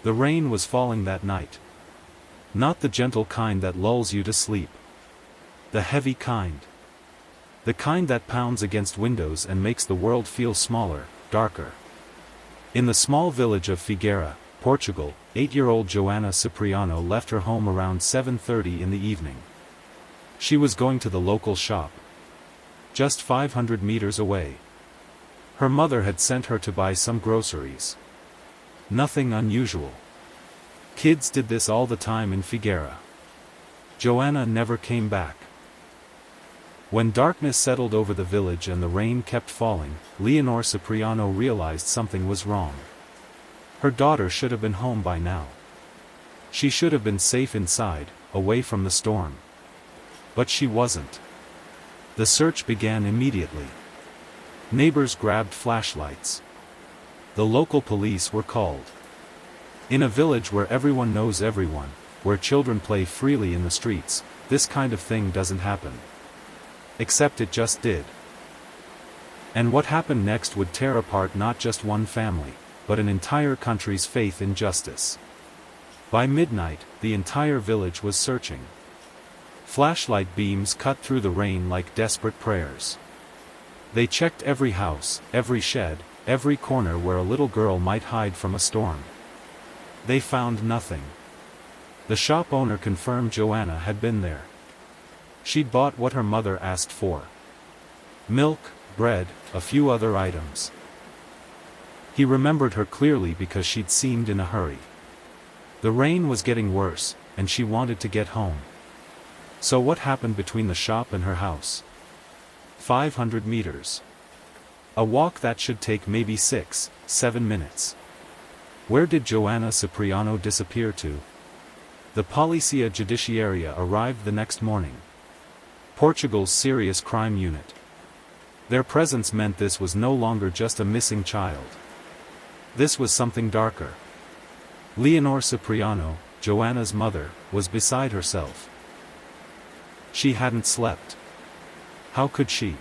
The rain was falling that night. Not the gentle kind that lulls you to sleep. The heavy kind. The kind that pounds against windows and makes the world feel smaller, darker. In the small village of Figueira, Portugal, 8-year-old Joana Cipriano left her home around 7:30 in the evening. She was going to the local shop. Just 500 meters away. Her mother had sent her to buy some groceries. Nothing unusual. Kids did this all the time in Figueira. Joana never came back. When darkness settled over the village and the rain kept falling, Leonor Cipriano realized something was wrong. Her daughter should have been home by now. She should have been safe inside, away from the storm. But she wasn't. The search began immediately. Neighbors grabbed flashlights. The local police were called. In a village where everyone knows everyone, where children play freely in the streets, this kind of thing doesn't happen. Except it just did. And what happened next would tear apart not just one family, but an entire country's faith in justice. By midnight, the entire village was searching. Flashlight beams cut through the rain like desperate prayers. They checked every house, every shed, every corner where a little girl might hide from a storm. They found nothing. The shop owner confirmed Joana had been there. She'd bought what her mother asked for. Milk, bread, a few other items. He remembered her clearly because she'd seemed in a hurry. The rain was getting worse, and she wanted to get home. So what happened between the shop and her house? 500 meters. A walk that should take maybe 6-7 minutes. Where did Joana Cipriano disappear to? The Polícia Judiciária arrived the next morning. Portugal's serious crime unit. Their presence meant this was no longer just a missing child. This was something darker. Leonor Cipriano, Joana's mother, was beside herself. She hadn't slept. How could she?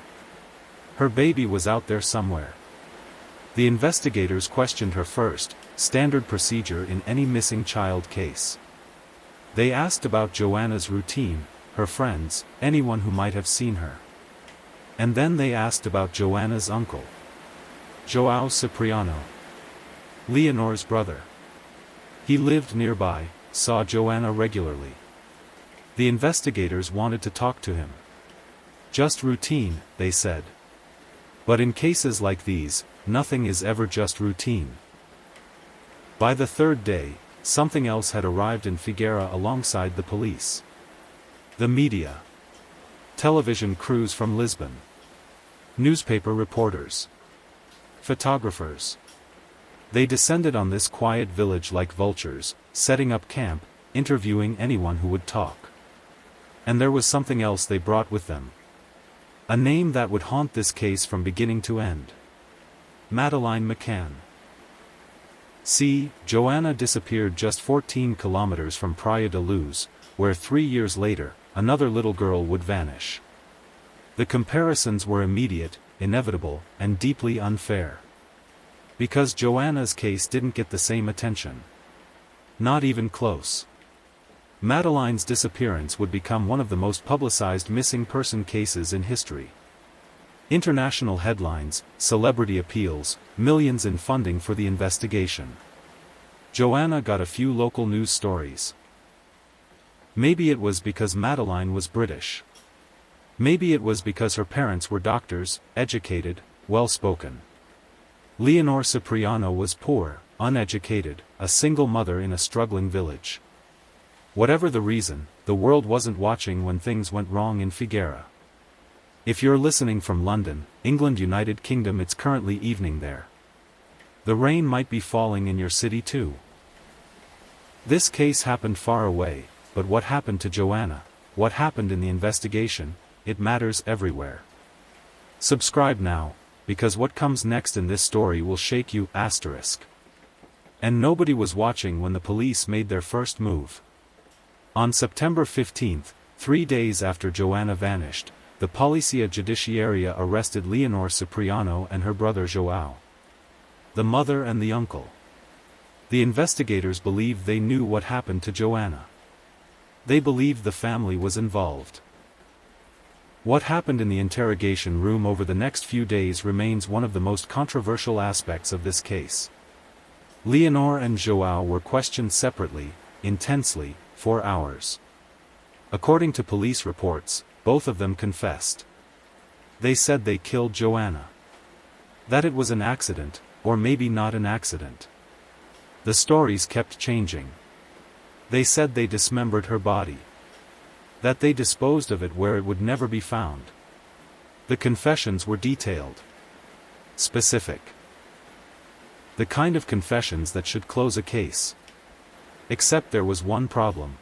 Her baby was out there somewhere. The investigators questioned her first, standard procedure in any missing child case. They asked about Joana's routine, her friends, anyone who might have seen her. And then they asked about Joana's uncle. João Cipriano. Leonor's brother. He lived nearby, saw Joana regularly. The investigators wanted to talk to him. Just routine, they said. But in cases like these, nothing is ever just routine. By the third day, something else had arrived in Figueira alongside the police. The media. Television crews from Lisbon. Newspaper reporters. Photographers. They descended on this quiet village like vultures, setting up camp, interviewing anyone who would talk. And there was something else they brought with them. A name that would haunt this case from beginning to end. Madeleine McCann. See, Joana disappeared just 14 kilometers from Praia da Luz, where 3 years later, another little girl would vanish. The comparisons were immediate, inevitable, and deeply unfair. Because Joana's case didn't get the same attention. Not even close. Madeleine's disappearance would become one of the most publicized missing person cases in history. International headlines, celebrity appeals, millions in funding for the investigation. Joana got a few local news stories. Maybe it was because Madeleine was British. Maybe it was because her parents were doctors, educated, well-spoken. Leonor Cipriano was poor, uneducated, a single mother in a struggling village. Whatever the reason, the world wasn't watching when things went wrong in Figueira. If you're listening from London, England, United Kingdom, it's currently evening there. The rain might be falling in your city too. This case happened far away, but what happened to Joana, what happened in the investigation, it matters everywhere. Subscribe now, because what comes next in this story will shake you. And nobody was watching when the police made their first move. On September 15, 3 days after Joana vanished, the Polícia Judiciária arrested Leonor Cipriano and her brother João. The mother and the uncle. The investigators believed they knew what happened to Joanna. They believed the family was involved. What happened in the interrogation room over the next few days remains one of the most controversial aspects of this case. Leonor and João were questioned separately, intensely, for hours. According to police reports, both of them confessed. They said they killed Joanna. That it was an accident, or maybe not an accident. The stories kept changing. They said they dismembered her body. That they disposed of it where it would never be found. The confessions were detailed. Specific. The kind of confessions that should close a case. Except there was one problem.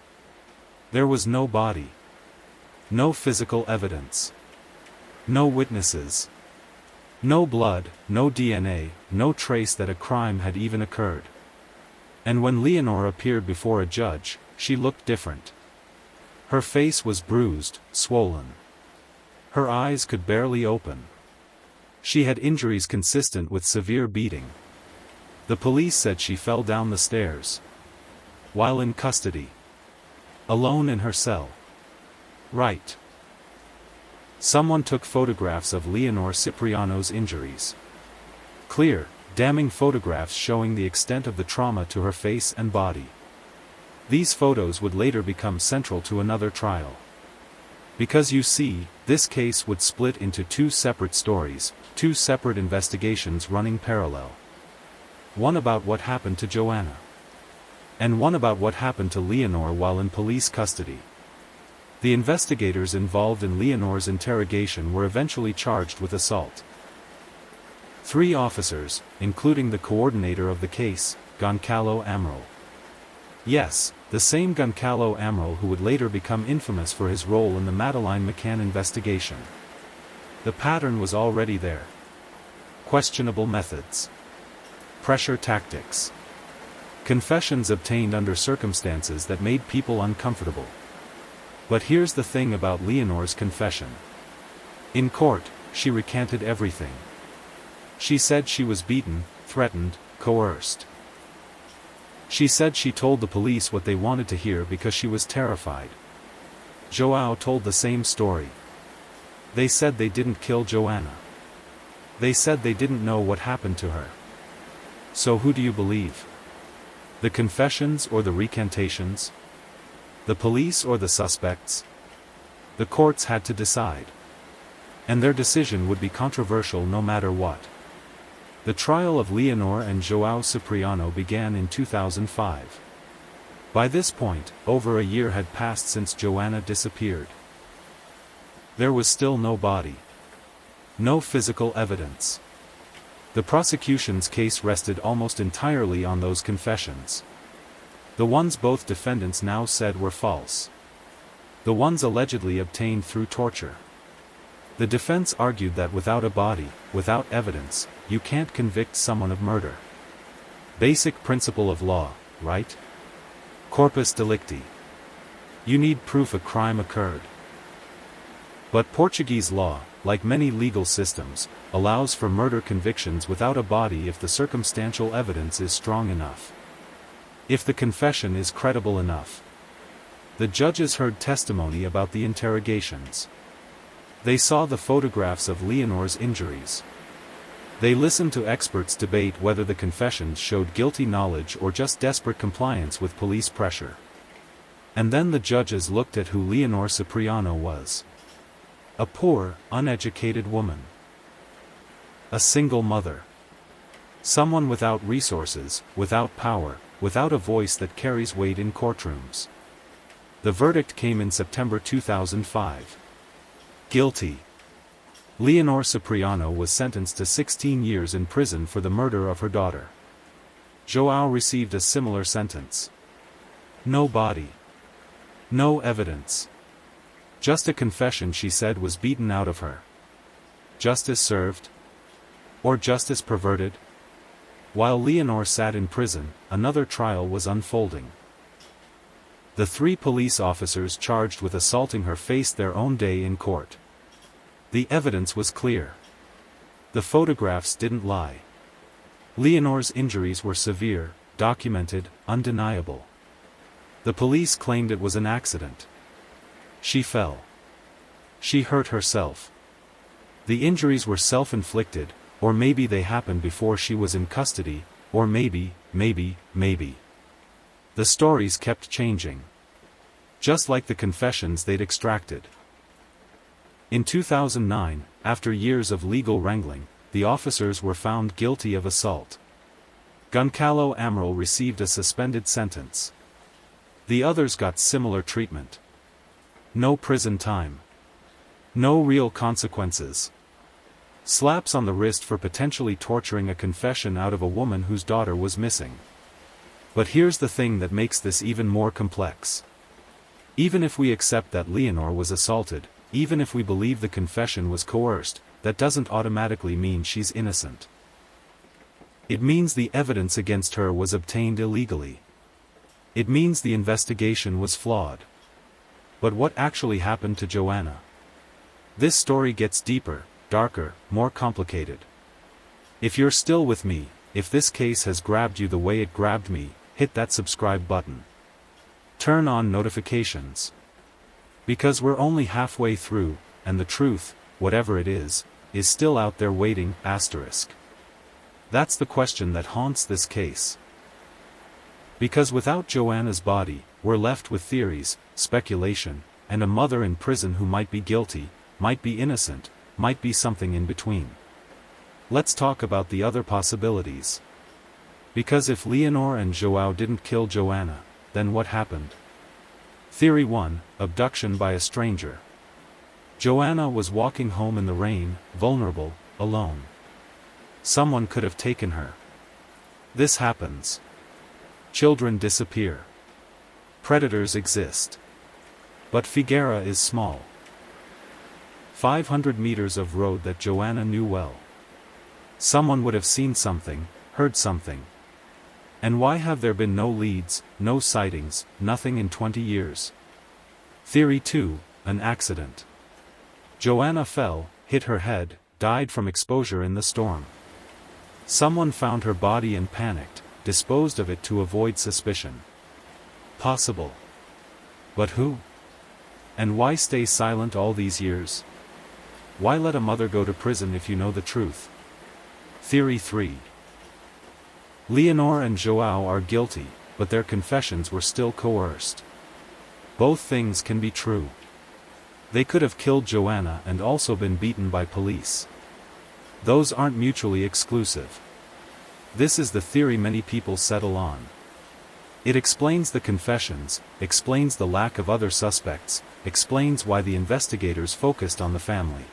There was no body. No physical evidence. No witnesses. No blood, no DNA, no trace that a crime had even occurred. And when Leonor appeared before a judge, she looked different. Her face was bruised, swollen. Her eyes could barely open. She had injuries consistent with severe beating. The police said she fell down the stairs. While in custody. Alone in her cell. Right. Someone took photographs of Leonor Cipriano's injuries. Clear, damning photographs showing the extent of the trauma to her face and body. These photos would later become central to another trial. Because you see, this case would split into two separate stories, two separate investigations running parallel. One about what happened to Joanna. And one about what happened to Leonor while in police custody. The investigators involved in Leonor's interrogation were eventually charged with assault. 3 officers, including the coordinator of the case, Goncalo Amaral. Yes, the same Goncalo Amaral who would later become infamous for his role in the Madeleine McCann investigation. The pattern was already there. Questionable methods. Pressure tactics. Confessions obtained under circumstances that made people uncomfortable. But here's the thing about Leonor's confession. In court, she recanted everything. She said she was beaten, threatened, coerced. She said she told the police what they wanted to hear because she was terrified. João told the same story. They said they didn't kill Joanna. They said they didn't know what happened to her. So who do you believe? The confessions or the recantations? The police or the suspects? The courts had to decide. And their decision would be controversial no matter what. The trial of Leonor and João Cipriano began in 2005. By this point, over a year had passed since Joanna disappeared. There was still no body. No physical evidence. The prosecution's case rested almost entirely on those confessions. The ones both defendants now said were false. The ones allegedly obtained through torture. The defense argued that without a body, without evidence, you can't convict someone of murder. Basic principle of law, right? Corpus delicti. You need proof a crime occurred. But Portuguese law, like many legal systems, allows for murder convictions without a body if the circumstantial evidence is strong enough. If the confession is credible enough. The judges heard testimony about the interrogations. They saw the photographs of Leonor's injuries. They listened to experts debate whether the confessions showed guilty knowledge or just desperate compliance with police pressure. And then the judges looked at who Leonor Cipriano was. A poor, uneducated woman. A single mother. Someone without resources, without power, without a voice that carries weight in courtrooms. The verdict came in September 2005. Guilty. Leonor Cipriano was sentenced to 16 years in prison for the murder of her daughter. João received a similar sentence. No body. No evidence. Just a confession she said was beaten out of her. Justice served? Or justice perverted? While Leonor sat in prison, another trial was unfolding. The 3 police officers charged with assaulting her faced their own day in court. The evidence was clear. The photographs didn't lie. Leonor's injuries were severe, documented, undeniable. The police claimed it was an accident. She fell. She hurt herself. The injuries were self-inflicted, or maybe they happened before she was in custody, or maybe. The stories kept changing. Just like the confessions they'd extracted. In 2009, after years of legal wrangling, the officers were found guilty of assault. Goncalo Amaral received a suspended sentence. The others got similar treatment. No prison time. No real consequences. Slaps on the wrist for potentially torturing a confession out of a woman whose daughter was missing. But here's the thing that makes this even more complex. Even if we accept that Leonor was assaulted, even if we believe the confession was coerced, that doesn't automatically mean she's innocent. It means the evidence against her was obtained illegally. It means the investigation was flawed. But what actually happened to Joanna? This story gets deeper, darker, more complicated. If you're still with me, if this case has grabbed you the way it grabbed me, hit that subscribe button. Turn on notifications. Because we're only halfway through, and the truth, whatever it is still out there waiting, asterisk. That's the question that haunts this case. Because without Joanna's body, we're left with theories, speculation, and a mother in prison who might be guilty, might be innocent, might be something in between. Let's talk about the other possibilities. Because if Leonor and João didn't kill Joanna, then what happened? Theory 1, abduction by a stranger. Joanna was walking home in the rain, vulnerable, alone. Someone could have taken her. This happens. Children disappear. Predators exist. But Figueira is small. 500 meters of road that Joanna knew well. Someone would have seen something, heard something. And why have there been no leads, no sightings, nothing in 20 years? Theory 2, an accident. Joanna fell, hit her head, died from exposure in the storm. Someone found her body and panicked, disposed of it to avoid suspicion. Possible. But who? And why stay silent all these years? Why let a mother go to prison if you know the truth? Theory 3. Leonor and João are guilty, but their confessions were still coerced. Both things can be true. They could have killed Joanna and also been beaten by police. Those aren't mutually exclusive. This is the theory many people settle on. It explains the confessions, explains the lack of other suspects, explains why the investigators focused on the family.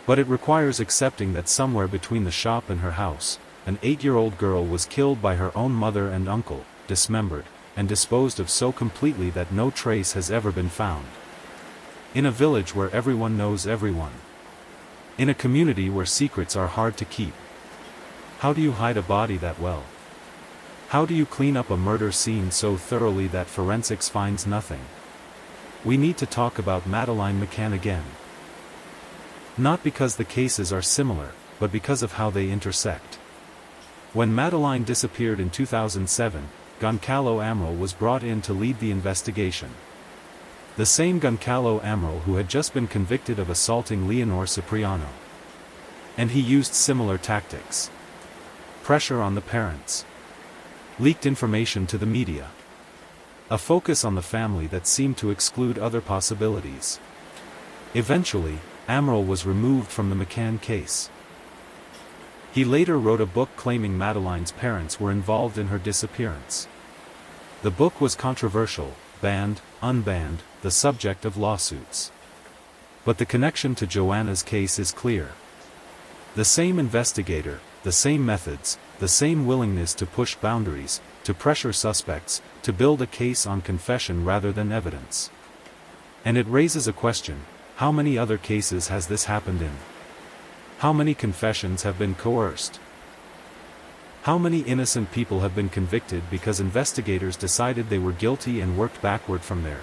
But it requires accepting that somewhere between the shop and her house, an 8-year-old girl was killed by her own mother and uncle, dismembered, and disposed of so completely that no trace has ever been found. In a village where everyone knows everyone. In a community where secrets are hard to keep. How do you hide a body that well? How do you clean up a murder scene so thoroughly that forensics finds nothing? We need to talk about Madeleine McCann again. Not because the cases are similar, but because of how they intersect. When Madeleine disappeared in 2007, Goncalo Amaral was brought in to lead the investigation. The same Goncalo Amaral who had just been convicted of assaulting Leonor Cipriano. And he used similar tactics. Pressure on the parents. Leaked information to the media. A focus on the family that seemed to exclude other possibilities. Eventually, Amaral was removed from the McCann case. He later wrote a book claiming Madeleine's parents were involved in her disappearance. The book was controversial, banned, unbanned, the subject of lawsuits. But the connection to Joanna's case is clear. The same investigator, the same methods, the same willingness to push boundaries, to pressure suspects, to build a case on confession rather than evidence. And it raises a question: how many other cases has this happened in? How many confessions have been coerced? How many innocent people have been convicted because investigators decided they were guilty and worked backward from there?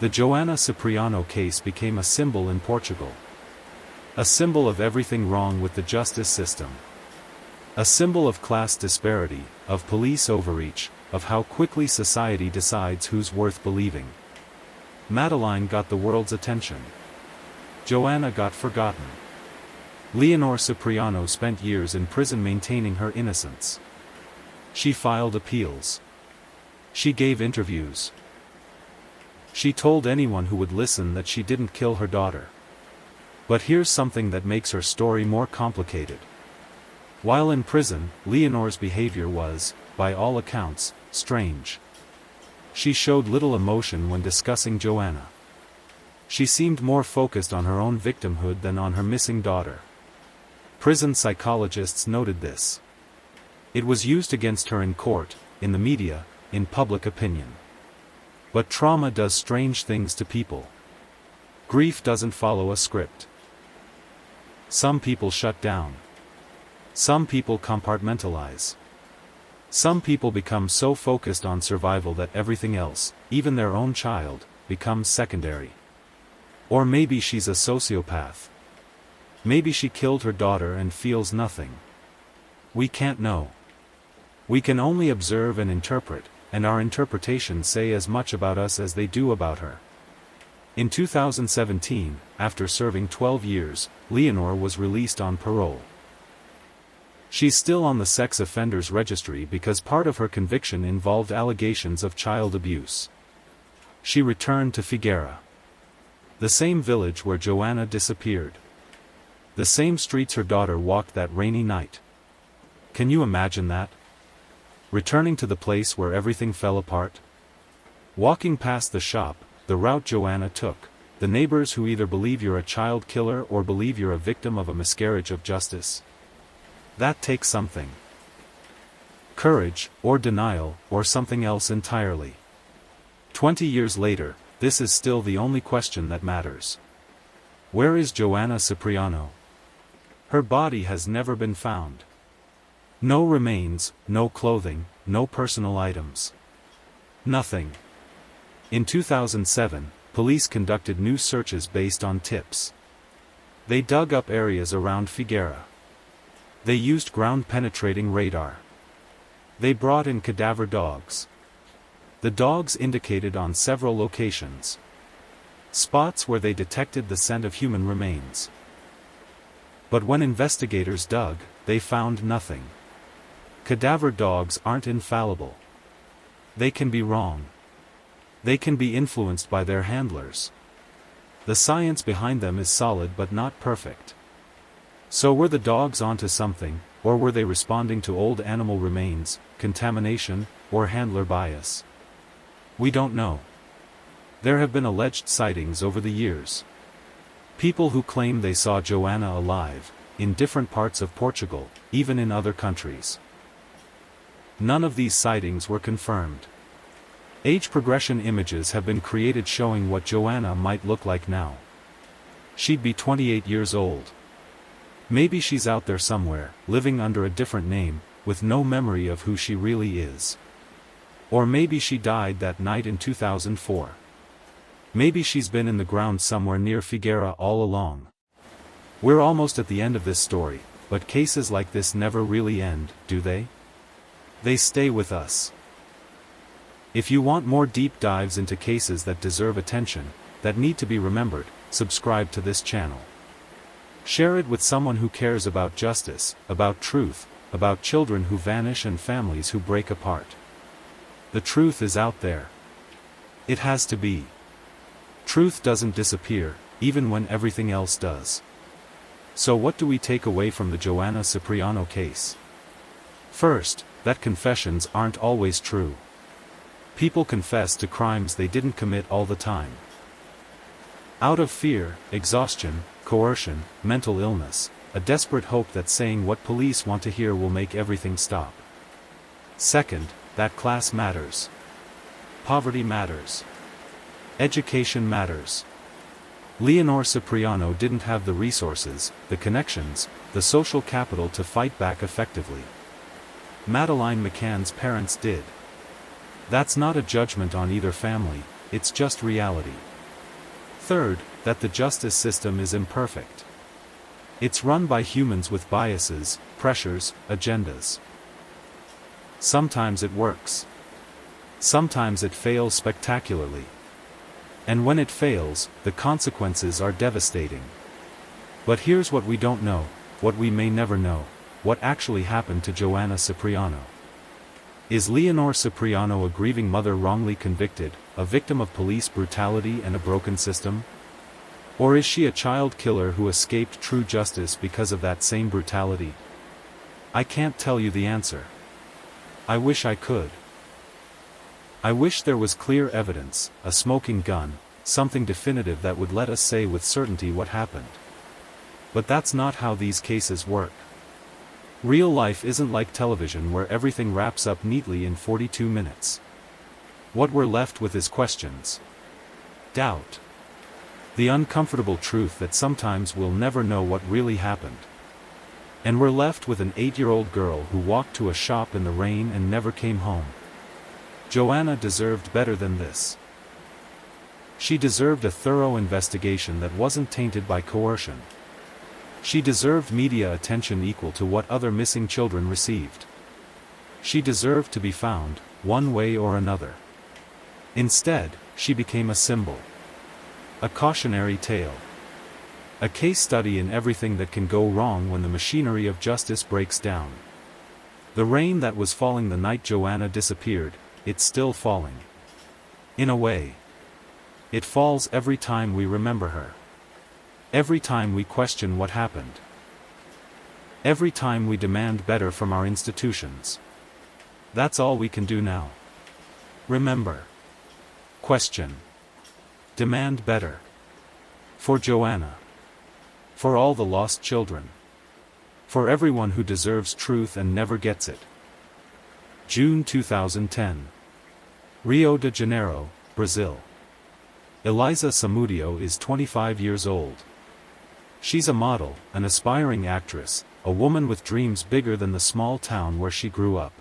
The Joanna Cipriano case became a symbol in Portugal. A symbol of everything wrong with the justice system. A symbol of class disparity, of police overreach, of how quickly society decides who's worth believing. Madeline got the world's attention. Joanna got forgotten. Leonor Cipriano spent years in prison maintaining her innocence. She filed appeals. She gave interviews. She told anyone who would listen that she didn't kill her daughter. But here's something that makes her story more complicated. While in prison, Leonor's behavior was, by all accounts, strange. She showed little emotion when discussing Joanna. She seemed more focused on her own victimhood than on her missing daughter. Prison psychologists noted this. It was used against her in court, in the media, in public opinion. But trauma does strange things to people. Grief doesn't follow a script. Some people shut down. Some people compartmentalize. Some people become so focused on survival that everything else, even their own child, becomes secondary. Or maybe she's a sociopath. Maybe she killed her daughter and feels nothing. We can't know. We can only observe and interpret, and our interpretations say as much about us as they do about her. In 2017, after serving 12 years, Leonor was released on parole. She's still on the sex offenders registry because part of her conviction involved allegations of child abuse. She returned to Figuera, the same village where Joanna disappeared. The same streets her daughter walked that rainy night. Can you imagine that? Returning to the place where everything fell apart? Walking past the shop, the route Joanna took, the neighbors who either believe you're a child killer or believe you're a victim of a miscarriage of justice. That takes something. Courage, or denial, or something else entirely. 20 years later, this is still the only question that matters. Where is Joanna Cipriano? Her body has never been found. No remains, no clothing, no personal items. Nothing. In 2007, police conducted new searches based on tips. They dug up areas around Figuera. They used ground-penetrating radar. They brought in cadaver dogs. The dogs indicated on several locations spots where they detected the scent of human remains. But when investigators dug, they found nothing. Cadaver dogs aren't infallible. They can be wrong. They can be influenced by their handlers. The science behind them is solid but not perfect. So were the dogs onto something, or were they responding to old animal remains, contamination, or handler bias? We don't know. There have been alleged sightings over the years. People who claim they saw Joanna alive, in different parts of Portugal, even in other countries. None of these sightings were confirmed. Age progression images have been created showing what Joanna might look like now. She'd be 28 years old. Maybe she's out there somewhere, living under a different name, with no memory of who she really is. Or maybe she died that night in 2004. Maybe she's been in the ground somewhere near Figuera all along. We're almost at the end of this story, but cases like this never really end, do they? They stay with us. If you want more deep dives into cases that deserve attention, that need to be remembered, subscribe to this channel. Share it with someone who cares about justice, about truth, about children who vanish and families who break apart. The truth is out there. It has to be. Truth doesn't disappear, even when everything else does. So what do we take away from the Joanna Cipriano case? First, that confessions aren't always true. People confess to crimes they didn't commit all the time. Out of fear, exhaustion, coercion, mental illness, a desperate hope that saying what police want to hear will make everything stop. Second, that class matters. Poverty matters. Education matters. Leonor Cipriano didn't have the resources, the connections, the social capital to fight back effectively. Madeleine McCann's parents did. That's not a judgment on either family, it's just reality. Third, that the justice system is imperfect. It's run by humans with biases, pressures, agendas. Sometimes it works. Sometimes it fails spectacularly. And when it fails, the consequences are devastating. But here's what we don't know, what we may never know: what actually happened to Joanna Cipriano. Is Leonor Cipriano a grieving mother wrongly convicted, a victim of police brutality and a broken system? Or is she a child killer who escaped true justice because of that same brutality? I can't tell you the answer. I wish I could. I wish there was clear evidence, a smoking gun, something definitive that would let us say with certainty what happened. But that's not how these cases work. Real life isn't like television where everything wraps up neatly in 42 minutes. What we're left with is questions. Doubt. The uncomfortable truth that sometimes we'll never know what really happened. And we're left with an 8-year-old girl who walked to a shop in the rain and never came home. Joanna deserved better than this. She deserved a thorough investigation that wasn't tainted by coercion. She deserved media attention equal to what other missing children received. She deserved to be found, one way or another. Instead, she became a symbol. A cautionary tale. A case study in everything that can go wrong when the machinery of justice breaks down. The rain that was falling the night Joanna disappeared, it's still falling. In a way. It falls every time we remember her. Every time we question what happened. Every time we demand better from our institutions. That's all we can do now. Remember. Question. Demand better. For Joanna. For all the lost children. For everyone who deserves truth and never gets it. June 2010. Rio de Janeiro, Brazil. Elisa Samudio is 25 years old. She's a model, an aspiring actress, a woman with dreams bigger than the small town where she grew up.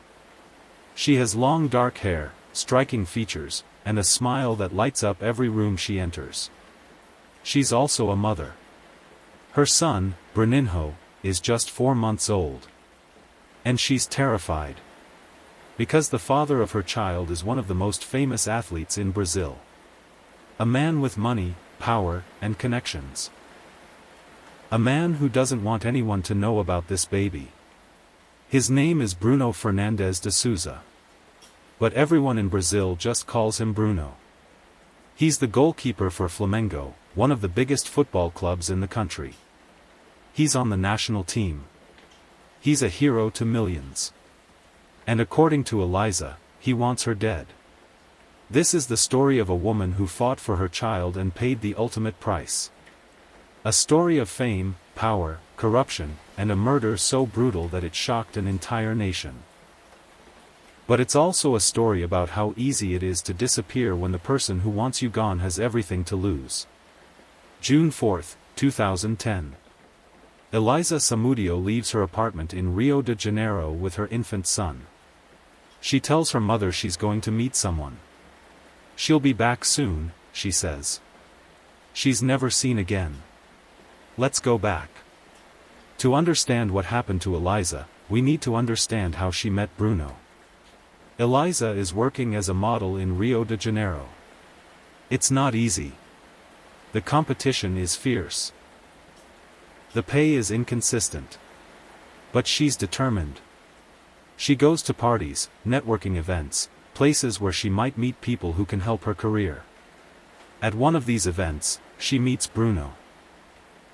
She has long dark hair, striking features, and a smile that lights up every room she enters. She's also a mother. Her son, Bruninho, is just 4 months old. And she's terrified. Because the father of her child is one of the most famous athletes in Brazil. A man with money, power, and connections. A man who doesn't want anyone to know about this baby. His name is Bruno Fernandes de Souza. But everyone in Brazil just calls him Bruno. He's the goalkeeper for Flamengo, one of the biggest football clubs in the country. He's on the national team. He's a hero to millions. And according to Elisa, he wants her dead. This is the story of a woman who fought for her child and paid the ultimate price. A story of fame, power, corruption, and a murder so brutal that it shocked an entire nation. But it's also a story about how easy it is to disappear when the person who wants you gone has everything to lose. June 4, 2010. Elisa Samudio leaves her apartment in Rio de Janeiro with her infant son. She tells her mother she's going to meet someone. She'll be back soon, she says. She's never seen again. Let's go back. To understand what happened to Elisa, we need to understand how she met Bruno. Elisa is working as a model in Rio de Janeiro. It's not easy. The competition is fierce. The pay is inconsistent. But she's determined. She goes to parties, networking events, places where she might meet people who can help her career. At one of these events, she meets Bruno.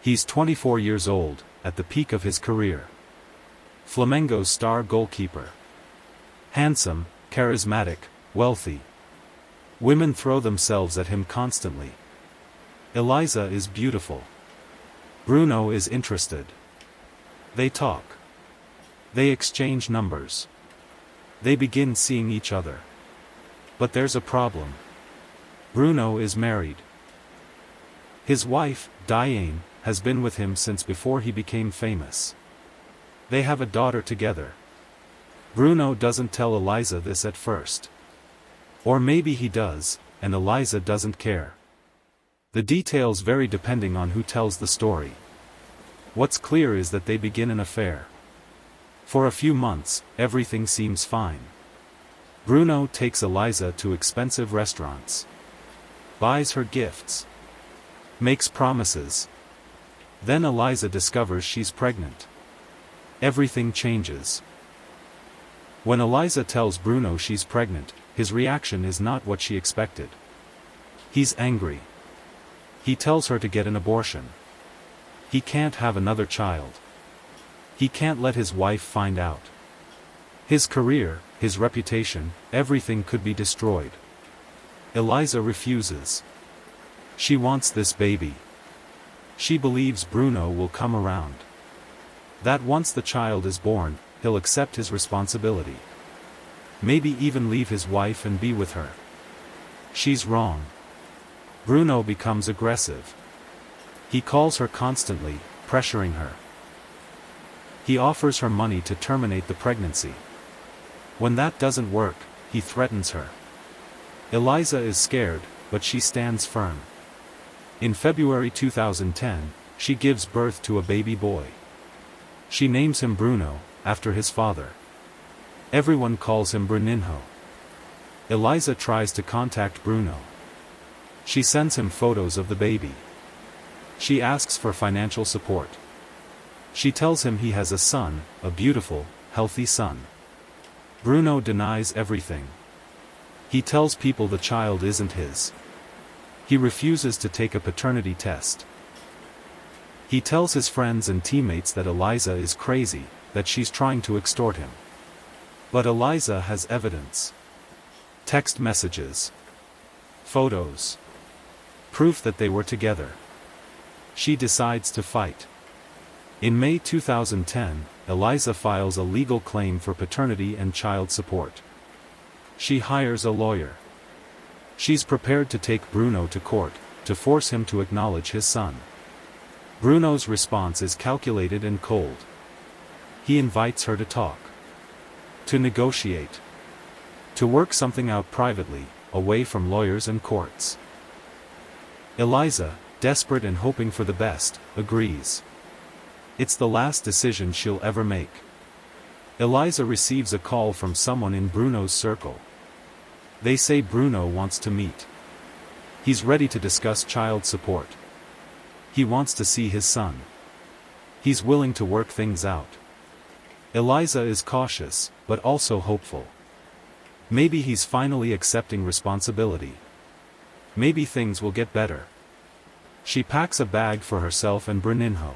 He's 24 years old, at the peak of his career. Flamengo's star goalkeeper. Handsome, charismatic, wealthy. Women throw themselves at him constantly. Elisa is beautiful. Bruno is interested. They talk. They exchange numbers. They begin seeing each other. But there's a problem. Bruno is married. His wife, Diane, has been with him since before he became famous. They have a daughter together. Bruno doesn't tell Elisa this at first. Or maybe he does, and Elisa doesn't care. The details vary depending on who tells the story. What's clear is that they begin an affair. For a few months, everything seems fine. Bruno takes Eliza to expensive restaurants, buys her gifts, makes promises. Then Eliza discovers she's pregnant. Everything changes. When Eliza tells Bruno she's pregnant, his reaction is not what she expected. He's angry. He tells her to get an abortion. He can't have another child. He can't let his wife find out. His career, his reputation, everything could be destroyed. Eliza refuses. She wants this baby. She believes Bruno will come around. That once the child is born, he'll accept his responsibility. Maybe even leave his wife and be with her. She's wrong. Bruno becomes aggressive. He calls her constantly, pressuring her. He offers her money to terminate the pregnancy. When that doesn't work, he threatens her. Eliza is scared, but she stands firm. In February 2010, she gives birth to a baby boy. She names him Bruno, after his father. Everyone calls him Bruninho. Eliza tries to contact Bruno. She sends him photos of the baby. She asks for financial support. She tells him he has a son, a beautiful, healthy son. Bruno denies everything. He tells people the child isn't his. He refuses to take a paternity test. He tells his friends and teammates that Eliza is crazy, that she's trying to extort him. But Eliza has evidence. Text messages. Photos. Proof that they were together. She decides to fight. In May 2010, Eliza files a legal claim for paternity and child support. She hires a lawyer. She's prepared to take Bruno to court, to force him to acknowledge his son. Bruno's response is calculated and cold. He invites her to talk. To negotiate. To work something out privately, away from lawyers and courts. Eliza, desperate and hoping for the best, agrees. It's the last decision she'll ever make. Eliza receives a call from someone in Bruno's circle. They say Bruno wants to meet. He's ready to discuss child support. He wants to see his son. He's willing to work things out. Eliza is cautious, but also hopeful. Maybe he's finally accepting responsibility. Maybe things will get better. She packs a bag for herself and Bruninho.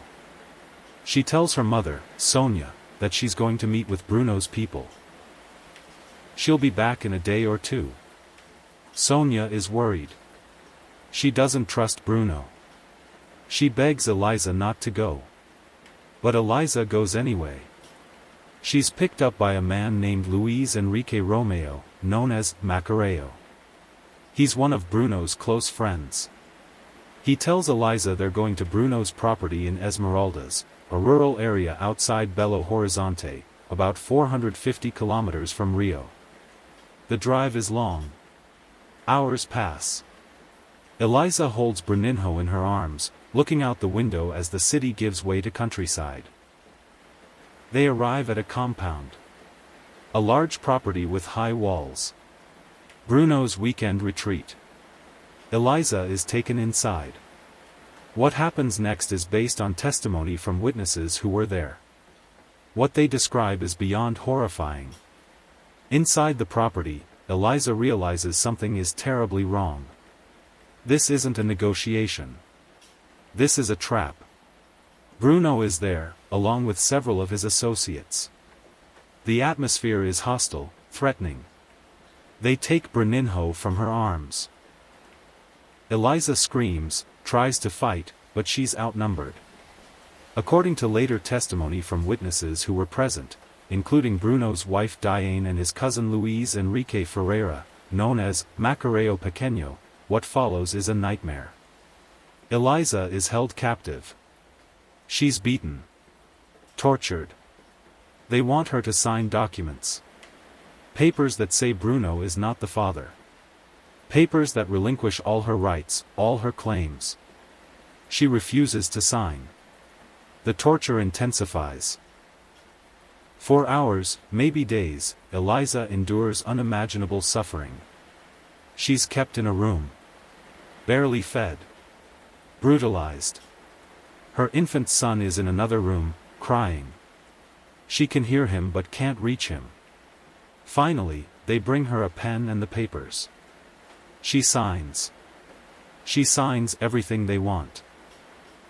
She tells her mother, Sonia, that she's going to meet with Bruno's people. She'll be back in a day or two. Sonia is worried. She doesn't trust Bruno. She begs Eliza not to go. But Eliza goes anyway. She's picked up by a man named Luis Enrique Romeo, known as Macareo. He's one of Bruno's close friends. He tells Eliza they're going to Bruno's property in Esmeraldas, a rural area outside Belo Horizonte, about 450 kilometers from Rio. The drive is long. Hours pass. Eliza holds Bruninho in her arms, looking out the window as the city gives way to countryside. They arrive at a compound. A large property with high walls. Bruno's weekend retreat. Eliza is taken inside. What happens next is based on testimony from witnesses who were there. What they describe is beyond horrifying. Inside the property, Eliza realizes something is terribly wrong. This isn't a negotiation. This is a trap. Bruno is there, along with several of his associates. The atmosphere is hostile, threatening. They take Bruninho from her arms. Eliza screams, tries to fight, but she's outnumbered. According to later testimony from witnesses who were present, including Bruno's wife Diane and his cousin Luis Enrique Ferreira, known as Macareo Pequeño, what follows is a nightmare. Eliza is held captive. She's beaten. Tortured. They want her to sign documents. Papers that say Bruno is not the father. Papers that relinquish all her rights, all her claims. She refuses to sign. The torture intensifies. For hours, maybe days, Eliza endures unimaginable suffering. She's kept in a room. Barely fed. Brutalized. Her infant son is in another room, crying. She can hear him but can't reach him. Finally, they bring her a pen and the papers. She signs. She signs everything they want.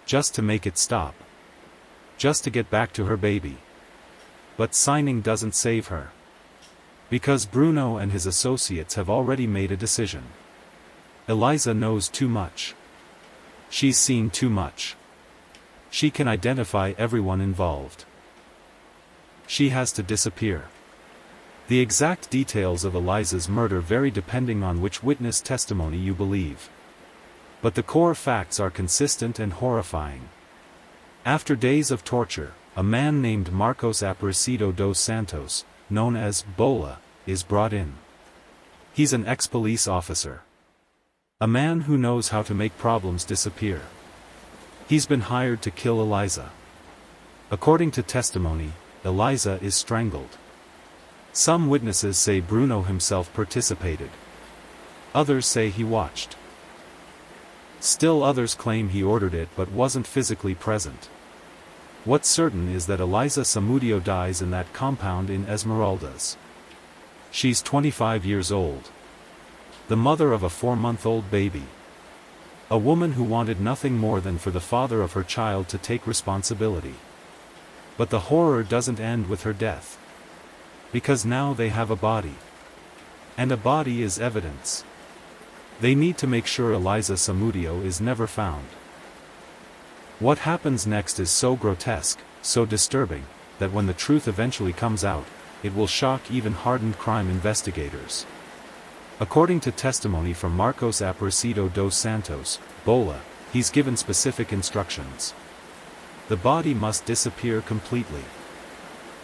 Just to make it stop. Just to get back to her baby. But signing doesn't save her. Because Bruno and his associates have already made a decision. Eliza knows too much. She's seen too much. She can identify everyone involved. She has to disappear. The exact details of Eliza's murder vary depending on which witness testimony you believe. But the core facts are consistent and horrifying. After days of torture, a man named Marcos Aparecido dos Santos, known as Bola, is brought in. He's an ex-police officer. A man who knows how to make problems disappear. He's been hired to kill Eliza. According to testimony, Eliza is strangled. Some witnesses say Bruno himself participated. Others say he watched. Still others claim he ordered it but wasn't physically present. What's certain is that Eliza Samudio dies in that compound in Esmeraldas. She's 25 years old. The mother of a 4-month-old baby. A woman who wanted nothing more than for the father of her child to take responsibility. But the horror doesn't end with her death. Because now they have a body. And a body is evidence. They need to make sure Eliza Samudio is never found. What happens next is so grotesque, so disturbing, that when the truth eventually comes out, it will shock even hardened crime investigators. According to testimony from Marcos Aparecido dos Santos, Bola, he's given specific instructions. The body must disappear completely.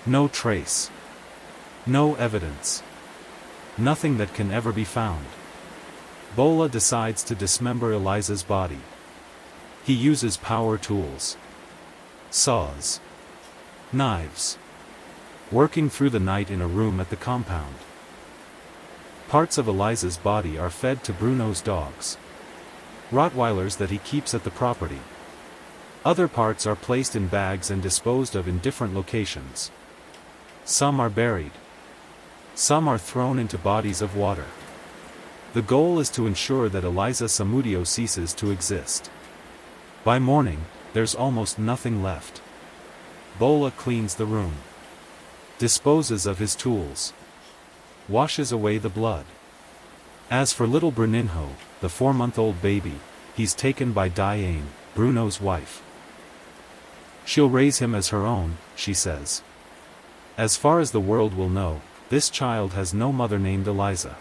No trace. No evidence. Nothing that can ever be found. Bola decides to dismember Eliza's body. He uses power tools. Saws. Knives. Working through the night in a room at the compound. Parts of Eliza's body are fed to Bruno's dogs. Rottweilers that he keeps at the property. Other parts are placed in bags and disposed of in different locations. Some are buried. Some are thrown into bodies of water. The goal is to ensure that Eliza Samudio ceases to exist. By morning, there's almost nothing left. Bola cleans the room. Disposes of his tools. Washes away the blood. As for little Bruninho, the 4-month-old baby, he's taken by Diane, Bruno's wife. She'll raise him as her own, she says. As far as the world will know, this child has no mother named Eliza.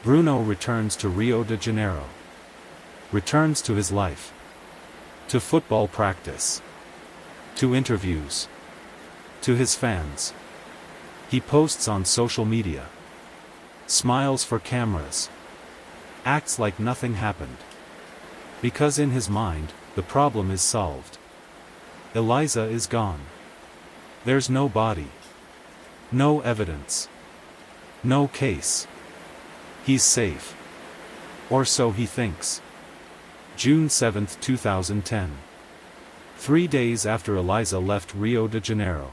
Bruno returns to Rio de Janeiro. Returns to his life. To football practice. To interviews. To his fans. He posts on social media. Smiles for cameras. Acts like nothing happened. Because in his mind, the problem is solved. Eliza is gone. There's no body. No evidence. No case. He's safe. Or so he thinks. June 7, 2010. 3 days after Eliza left Rio de Janeiro.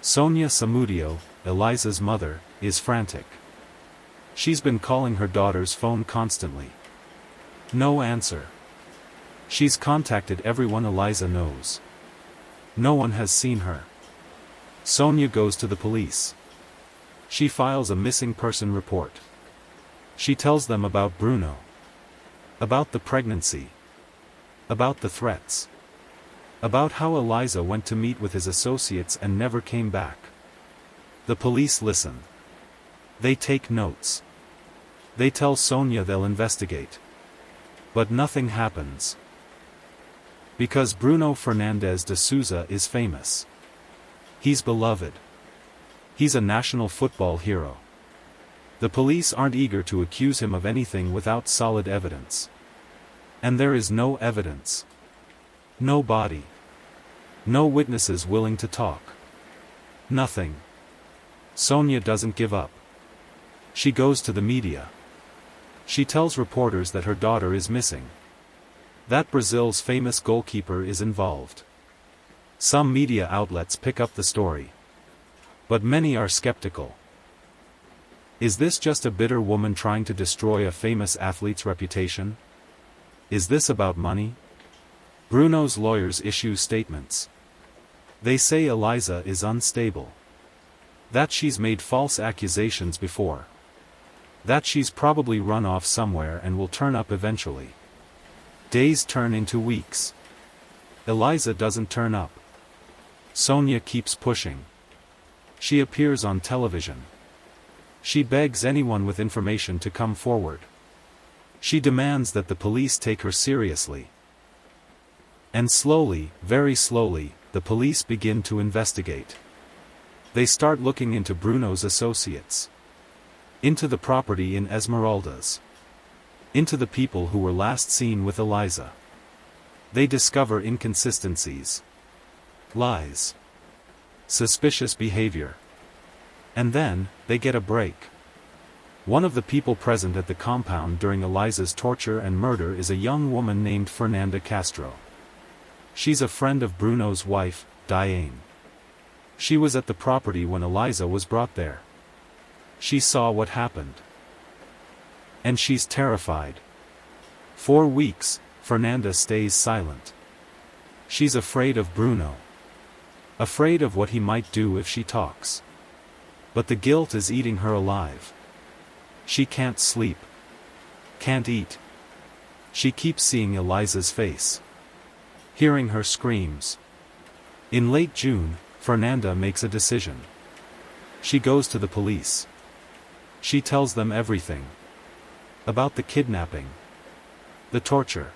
Sonia Samudio, Eliza's mother, is frantic. She's been calling her daughter's phone constantly. No answer. She's contacted everyone Eliza knows. No one has seen her. Sonia goes to the police. She files a missing person report. She tells them about Bruno. About the pregnancy. About the threats. About how Eliza went to meet with his associates and never came back. The police listen. They take notes. They tell Sonia they'll investigate. But nothing happens. Because Bruno Fernandes de Souza is famous. He's beloved. He's a national football hero. The police aren't eager to accuse him of anything without solid evidence. And there is no evidence. No body. No witnesses willing to talk. Nothing. Sonia doesn't give up. She goes to the media. She tells reporters that her daughter is missing. That Brazil's famous goalkeeper is involved. Some media outlets pick up the story. But many are skeptical. Is this just a bitter woman trying to destroy a famous athlete's reputation? Is this about money? Bruno's lawyers issue statements. They say Eliza is unstable. That she's made false accusations before. That she's probably run off somewhere and will turn up eventually. Days turn into weeks. Eliza doesn't turn up. Sonia keeps pushing. She appears on television. She begs anyone with information to come forward. She demands that the police take her seriously. And slowly, very slowly, the police begin to investigate. They start looking into Bruno's associates. Into the property in Esmeraldas. Into the people who were last seen with Eliza. They discover inconsistencies. Lies. Suspicious behavior. And then, they get a break. One of the people present at the compound during Eliza's torture and murder is a young woman named Fernanda Castro. She's a friend of Bruno's wife, Diane. She was at the property when Eliza was brought there. She saw what happened. And she's terrified. For weeks, Fernanda stays silent. She's afraid of Bruno. Afraid of what he might do if she talks. But the guilt is eating her alive. She can't sleep. Can't eat. She keeps seeing Eliza's face. Hearing her screams. In late June, Fernanda makes a decision. She goes to the police. She tells them everything. About the kidnapping. The torture.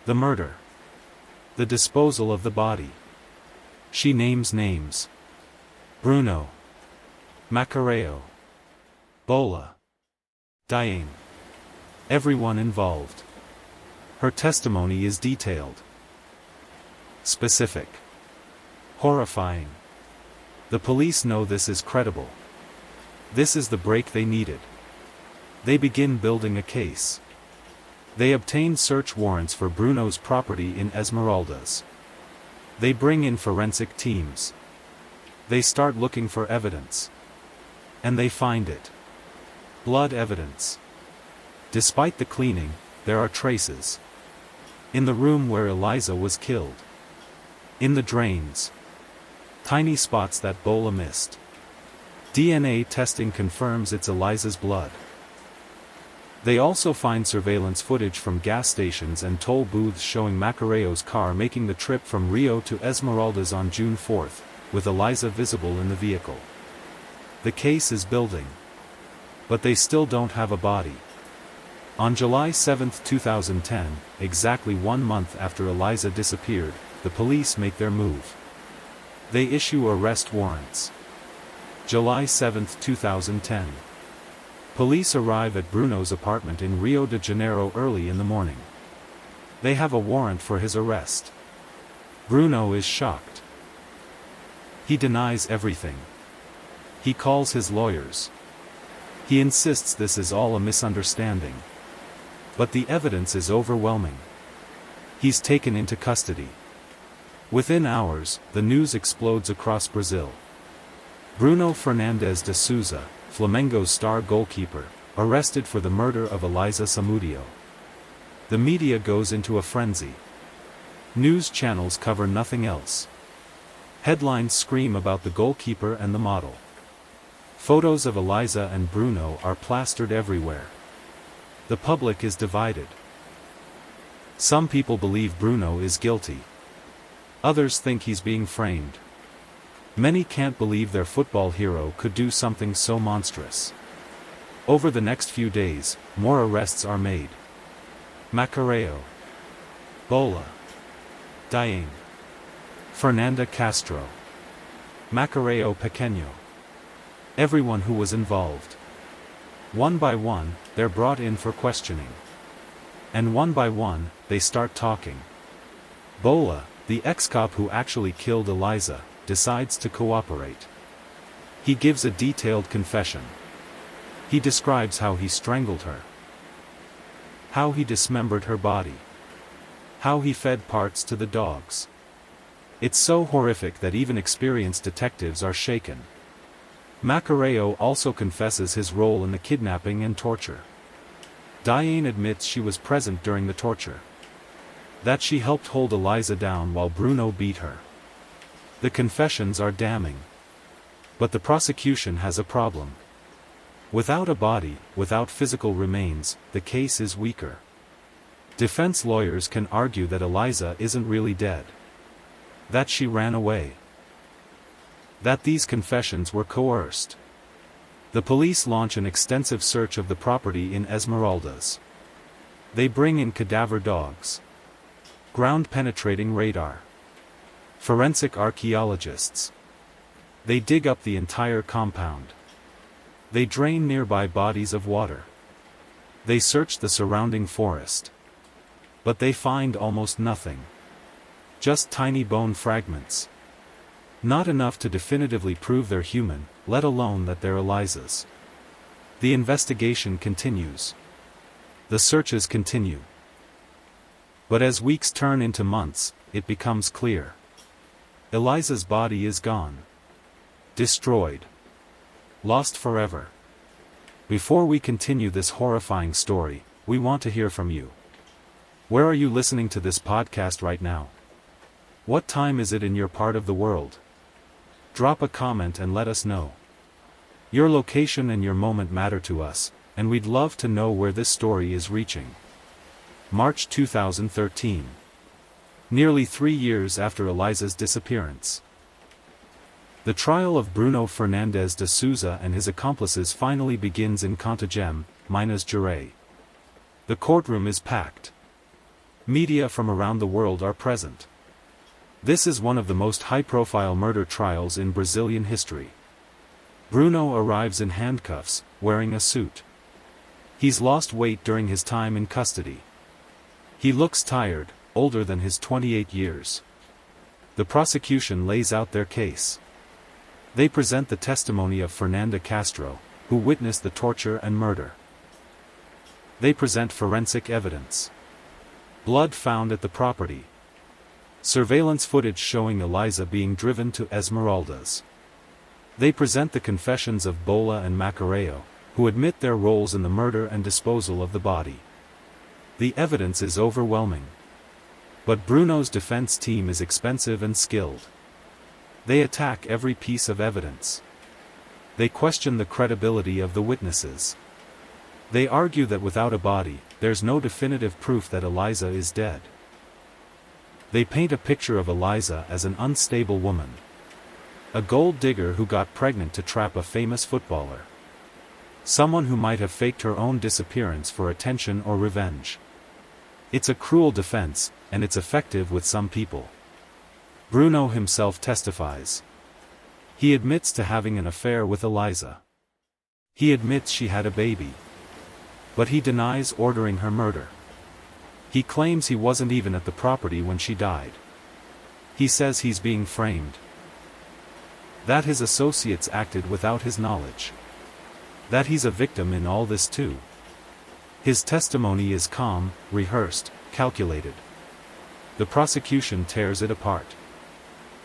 The murder. The disposal of the body. She names names. Bruno. Macareo. Bola. Diane. Everyone involved. Her testimony is detailed. Specific. Horrifying. The police know this is credible. This is the break they needed. They begin building a case. They obtain search warrants for Bruno's property in Esmeraldas. They bring in forensic teams. They start looking for evidence. And they find it. Blood evidence. Despite the cleaning, there are traces. In the room where Eliza was killed. In the drains. Tiny spots that Bola missed. DNA testing confirms it's Eliza's blood. They also find surveillance footage from gas stations and toll booths showing Macareo's car making the trip from Rio to Esmeraldas on June 4, with Eliza visible in the vehicle. The case is building. But they still don't have a body. On July 7, 2010, exactly 1 month after Eliza disappeared, the police make their move. They issue arrest warrants. July 7, 2010. Police arrive at Bruno's apartment in Rio de Janeiro early in the morning. They have a warrant for his arrest. Bruno is shocked. He denies everything. He calls his lawyers. He insists this is all a misunderstanding. But the evidence is overwhelming. He's taken into custody. Within hours, the news explodes across Brazil. Bruno Fernandes de Souza, Flamengo's star goalkeeper, arrested for the murder of Eliza Samudio. The media goes into a frenzy. News channels cover nothing else. Headlines scream about the goalkeeper and the model. Photos of Eliza and Bruno are plastered everywhere. The public is divided. Some people believe Bruno is guilty. Others think he's being framed. Many can't believe their football hero could do something so monstrous. Over the next few days, more arrests are made. Macareo. Bola. Diane. Fernanda Castro. Macareo Pequeño. Everyone who was involved. One by one, they're brought in for questioning. And one by one, they start talking. Bola, The ex-cop who actually killed Eliza decides to cooperate. He gives a detailed confession. He describes how he strangled her, how he dismembered her body, how he fed parts to the dogs. It's so horrific that even experienced detectives are shaken. Macareo also confesses his role in the kidnapping and torture. Diane admits she was present during the torture, that she helped hold Eliza down while Bruno beat her. The confessions are damning. But the prosecution has a problem. Without a body, without physical remains, the case is weaker. Defense lawyers can argue that Eliza isn't really dead, that she ran away, that these confessions were coerced. The police launch an extensive search of the property in Esmeraldas. They bring in cadaver dogs, ground-penetrating radar, forensic archaeologists. They dig up the entire compound. They drain nearby bodies of water. They search the surrounding forest. But they find almost nothing. Just tiny bone fragments. Not enough to definitively prove they're human, let alone that they're Eliza's. The investigation continues. The searches continue. But as weeks turn into months, it becomes clear. Eliza's body is gone. Destroyed. Lost forever. Before we continue this horrifying story, we want to hear from you. Where are you listening to this podcast right now? What time is it in your part of the world? Drop a comment and let us know. Your location and your moment matter to us, and we'd love to know where this story is reaching. March 2013. Nearly 3 years after Eliza's disappearance. The trial of Bruno Fernandes de Souza and his accomplices finally begins in Contagem, Minas Gerais. The courtroom is packed. Media from around the world are present. This is one of the most high-profile murder trials in Brazilian history. Bruno arrives in handcuffs, wearing a suit. He's lost weight during his time in custody. He looks tired, older than his 28 years. The prosecution lays out their case. They present the testimony of Fernanda Castro, who witnessed the torture and murder. They present forensic evidence. Blood found at the property. Surveillance footage showing Eliza being driven to Esmeraldas. They present the confessions of Bola and Macareo, who admit their roles in the murder and disposal of the body. The evidence is overwhelming. But Bruno's defense team is expensive and skilled. They attack every piece of evidence. They question the credibility of the witnesses. They argue that without a body, there's no definitive proof that Eliza is dead. They paint a picture of Eliza as an unstable woman. A gold digger who got pregnant to trap a famous footballer. Someone who might have faked her own disappearance for attention or revenge. It's a cruel defense, and it's effective with some people. Bruno himself testifies. He admits to having an affair with Eliza. He admits she had a baby. But he denies ordering her murder. He claims he wasn't even at the property when she died. He says he's being framed. That his associates acted without his knowledge. That he's a victim in all this too. His testimony is calm, rehearsed, calculated. The prosecution tears it apart.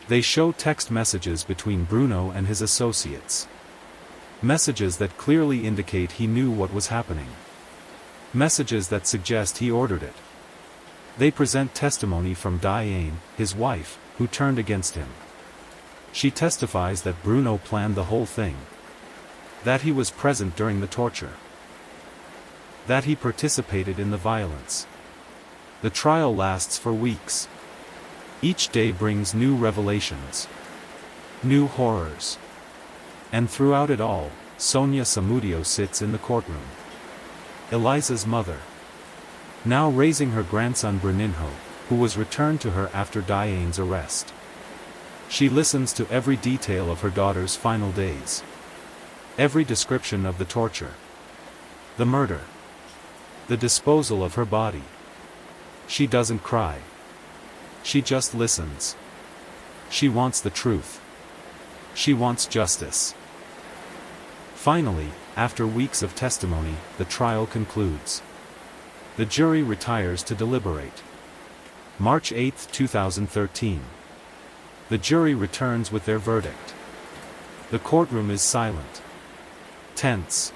They show text messages between Bruno and his associates. Messages that clearly indicate he knew what was happening. Messages that suggest he ordered it. They present testimony from Diane, his wife, who turned against him. She testifies that Bruno planned the whole thing. That he was present during the torture. That he participated in the violence. The trial lasts for weeks. Each day brings new revelations. New horrors. And throughout it all, Sonia Samudio sits in the courtroom. Eliza's mother. Now raising her grandson Bruninho, who was returned to her after Diane's arrest. She listens to every detail of her daughter's final days. Every description of the torture. The murder. The disposal of her body. She doesn't cry. She just listens. She wants the truth. She wants justice. Finally, after weeks of testimony, the trial concludes. The jury retires to deliberate. March 8, 2013. The jury returns with their verdict. The courtroom is silent. Tense.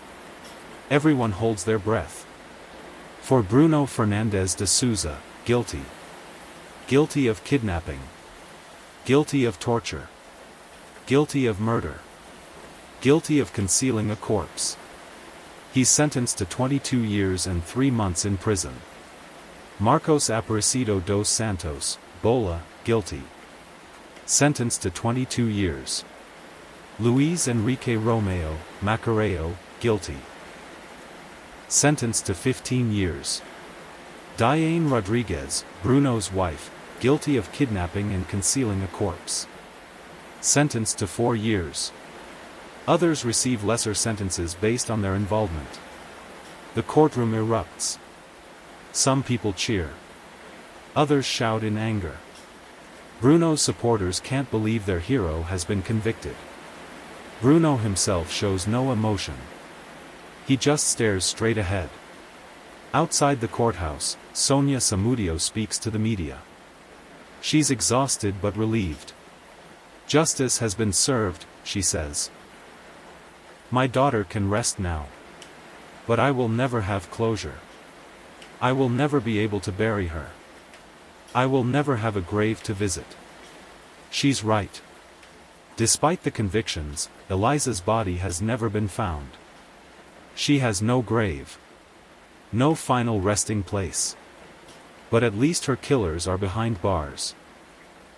Everyone holds their breath. For Bruno Fernandes de Souza, guilty. Guilty of kidnapping. Guilty of torture. Guilty of murder. Guilty of concealing a corpse. He's sentenced to 22 years and 3 months in prison. Marcos Aparecido dos Santos, Bola, guilty. Sentenced to 22 years. Luis Enrique Romeo, Macareo, guilty. Sentenced to 15 years. Diane Rodriguez, Bruno's wife, guilty of kidnapping and concealing a corpse. Sentenced to 4 years. Others receive lesser sentences based on their involvement. The courtroom erupts. Some people cheer. Others shout in anger. Bruno's supporters can't believe their hero has been convicted. Bruno himself shows no emotion. He just stares straight ahead. Outside the courthouse, Sonia Samudio speaks to the media. She's exhausted but relieved. Justice has been served, she says. My daughter can rest now. But I will never have closure. I will never be able to bury her. I will never have a grave to visit. She's right. Despite the convictions, Eliza's body has never been found. She has no grave. No final resting place. But at least her killers are behind bars.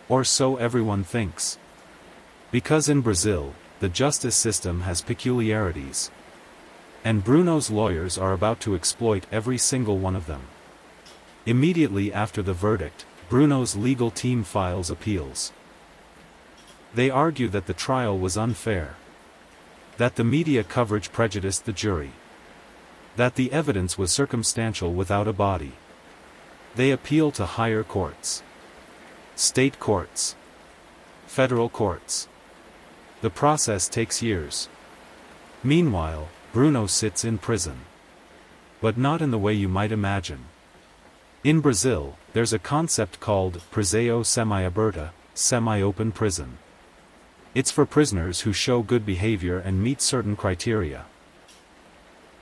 Or so everyone thinks. Because in Brazil, the justice system has peculiarities. And Bruno's lawyers are about to exploit every single one of them. Immediately after the verdict, Bruno's legal team files appeals. They argue that the trial was unfair. That the media coverage prejudiced the jury. That the evidence was circumstantial without a body. They appeal to higher courts. State courts. Federal courts. The process takes years. Meanwhile, Bruno sits in prison. But not in the way you might imagine. In Brazil, there's a concept called prisão semiaberta, semi-open prison. It's for prisoners who show good behavior and meet certain criteria.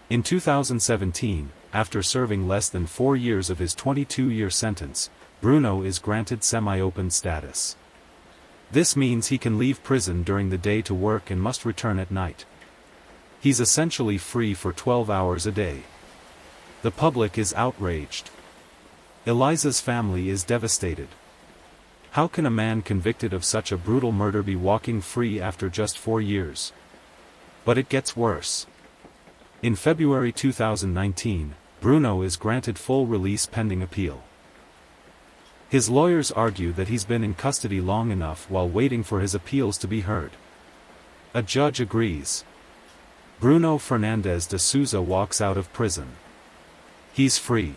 In 2017, after serving less than 4 years of his 22-year sentence, Bruno is granted semi-open status. This means he can leave prison during the day to work and must return at night. He's essentially free for 12 hours a day. The public is outraged. Eliza's family is devastated. How can a man convicted of such a brutal murder be walking free after just 4 years? But it gets worse. In February 2019, Bruno is granted full release pending appeal. His lawyers argue that he's been in custody long enough while waiting for his appeals to be heard. A judge agrees. Bruno Fernandes de Souza walks out of prison. He's free.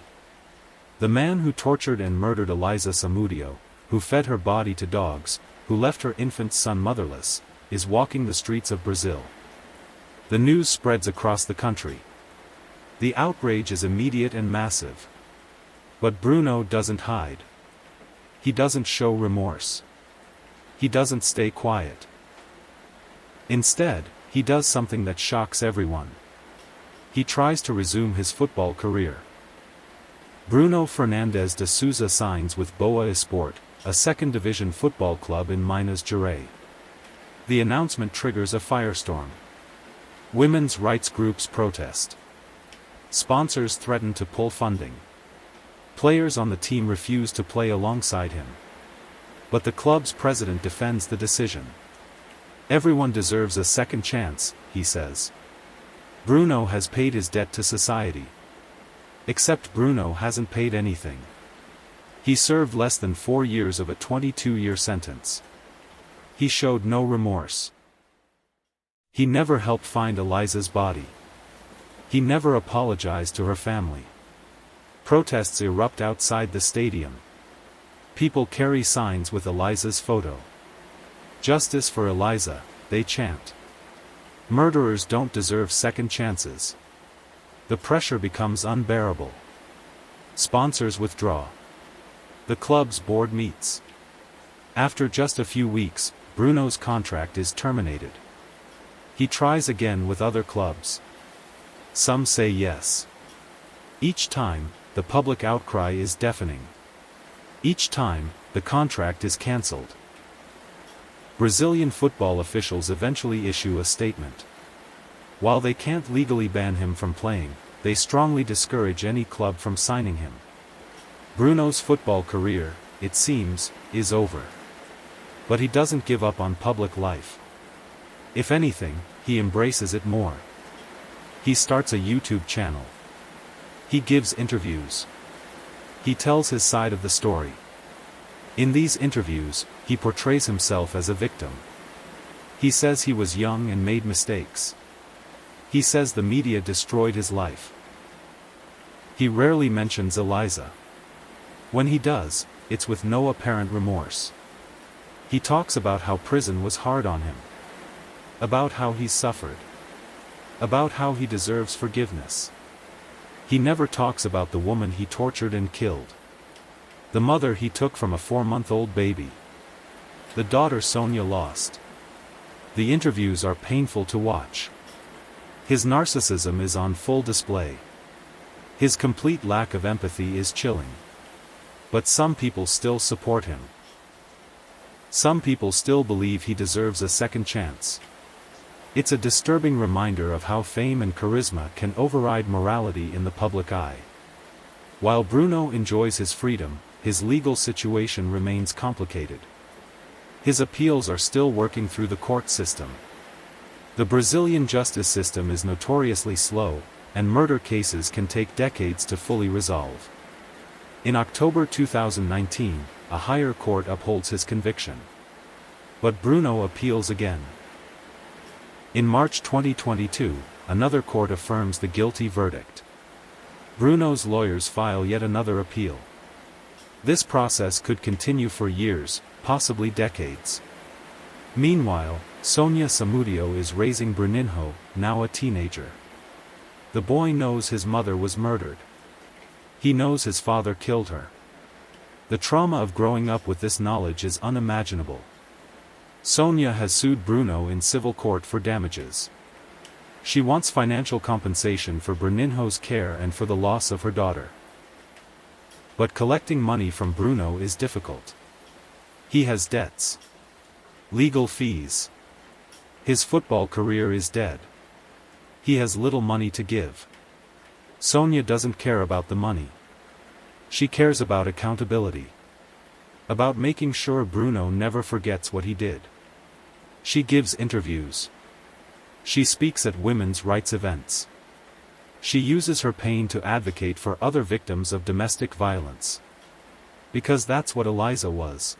The man who tortured and murdered Eliza Samudio, who fed her body to dogs, who left her infant son motherless, is walking the streets of Brazil. The news spreads across the country. The outrage is immediate and massive. But Bruno doesn't hide. He doesn't show remorse. He doesn't stay quiet. Instead, he does something that shocks everyone. He tries to resume his football career. Bruno Fernandes de Souza signs with Boa Esporte, a second-division football club in Minas Gerais. The announcement triggers a firestorm. Women's rights groups protest. Sponsors threaten to pull funding. Players on the team refuse to play alongside him. But the club's president defends the decision. Everyone deserves a second chance, he says. Bruno has paid his debt to society. Except Bruno hasn't paid anything. He served less than 4 years of a 22-year sentence. He showed no remorse. He never helped find Eliza's body. He never apologized to her family. Protests erupt outside the stadium. People carry signs with Eliza's photo. Justice for Eliza, they chant. Murderers don't deserve second chances. The pressure becomes unbearable. Sponsors withdraw. The club's board meets. After just a few weeks, Bruno's contract is terminated. He tries again with other clubs. Some say yes. Each time, the public outcry is deafening. Each time, the contract is cancelled. Brazilian football officials eventually issue a statement. While they can't legally ban him from playing, they strongly discourage any club from signing him. Bruno's football career, it seems, is over. But he doesn't give up on public life. If anything, he embraces it more. He starts a YouTube channel. He gives interviews. He tells his side of the story. In these interviews, he portrays himself as a victim. He says he was young and made mistakes. He says the media destroyed his life. He rarely mentions Eliza. When he does, it's with no apparent remorse. He talks about how prison was hard on him. About how he's suffered. About how he deserves forgiveness. He never talks about the woman he tortured and killed. The mother he took from a 4-month-old baby. The daughter Sonia lost. The interviews are painful to watch. His narcissism is on full display. His complete lack of empathy is chilling. But some people still support him. Some people still believe he deserves a second chance. It's a disturbing reminder of how fame and charisma can override morality in the public eye. While Bruno enjoys his freedom, his legal situation remains complicated. His appeals are still working through the court system. The Brazilian justice system is notoriously slow, and murder cases can take decades to fully resolve. In October 2019, a higher court upholds his conviction. But Bruno appeals again. In March 2022, another court affirms the guilty verdict. Bruno's lawyers file yet another appeal. This process could continue for years, possibly decades. Meanwhile, Sonia Samudio is raising Bruninho, now a teenager. The boy knows his mother was murdered. He knows his father killed her. The trauma of growing up with this knowledge is unimaginable. Sonia has sued Bruno in civil court for damages. She wants financial compensation for Bruninho's care and for the loss of her daughter. But collecting money from Bruno is difficult. He has debts. Legal fees. His football career is dead. He has little money to give. Sonia doesn't care about the money. She cares about accountability. About making sure Bruno never forgets what he did. She gives interviews. She speaks at women's rights events. She uses her pain to advocate for other victims of domestic violence. Because that's what Eliza was.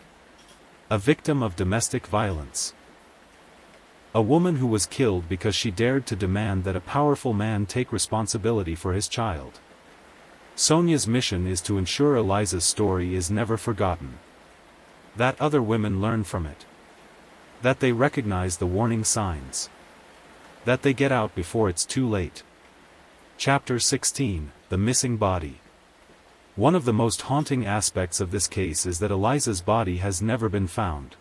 A victim of domestic violence. A woman who was killed because she dared to demand that a powerful man take responsibility for his child. Sonia's mission is to ensure Eliza's story is never forgotten. That other women learn from it. That they recognize the warning signs. That they get out before it's too late. Chapter 16, The Missing Body. One of the most haunting aspects of this case is that Eliza's body has never been found.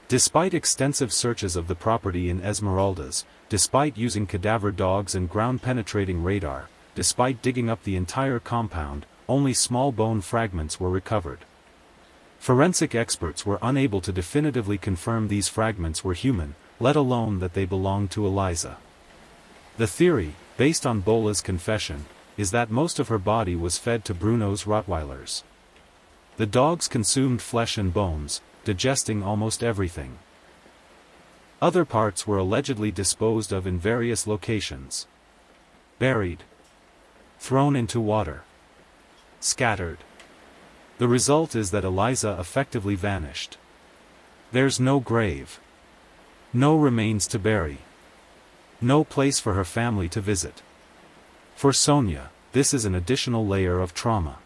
Despite extensive searches of the property in Esmeraldas, despite using cadaver dogs and ground-penetrating radar, despite digging up the entire compound, only small bone fragments were recovered. Forensic experts were unable to definitively confirm these fragments were human, let alone that they belonged to Eliza. The theory, based on Bola's confession, is that most of her body was fed to Bruno's Rottweilers. The dogs consumed flesh and bones, digesting almost everything. Other parts were allegedly disposed of in various locations. Buried. Thrown into water. Scattered. The result is that Eliza effectively vanished. There's no grave. No remains to bury. No place for her family to visit. For Sonia, this is an additional layer of trauma.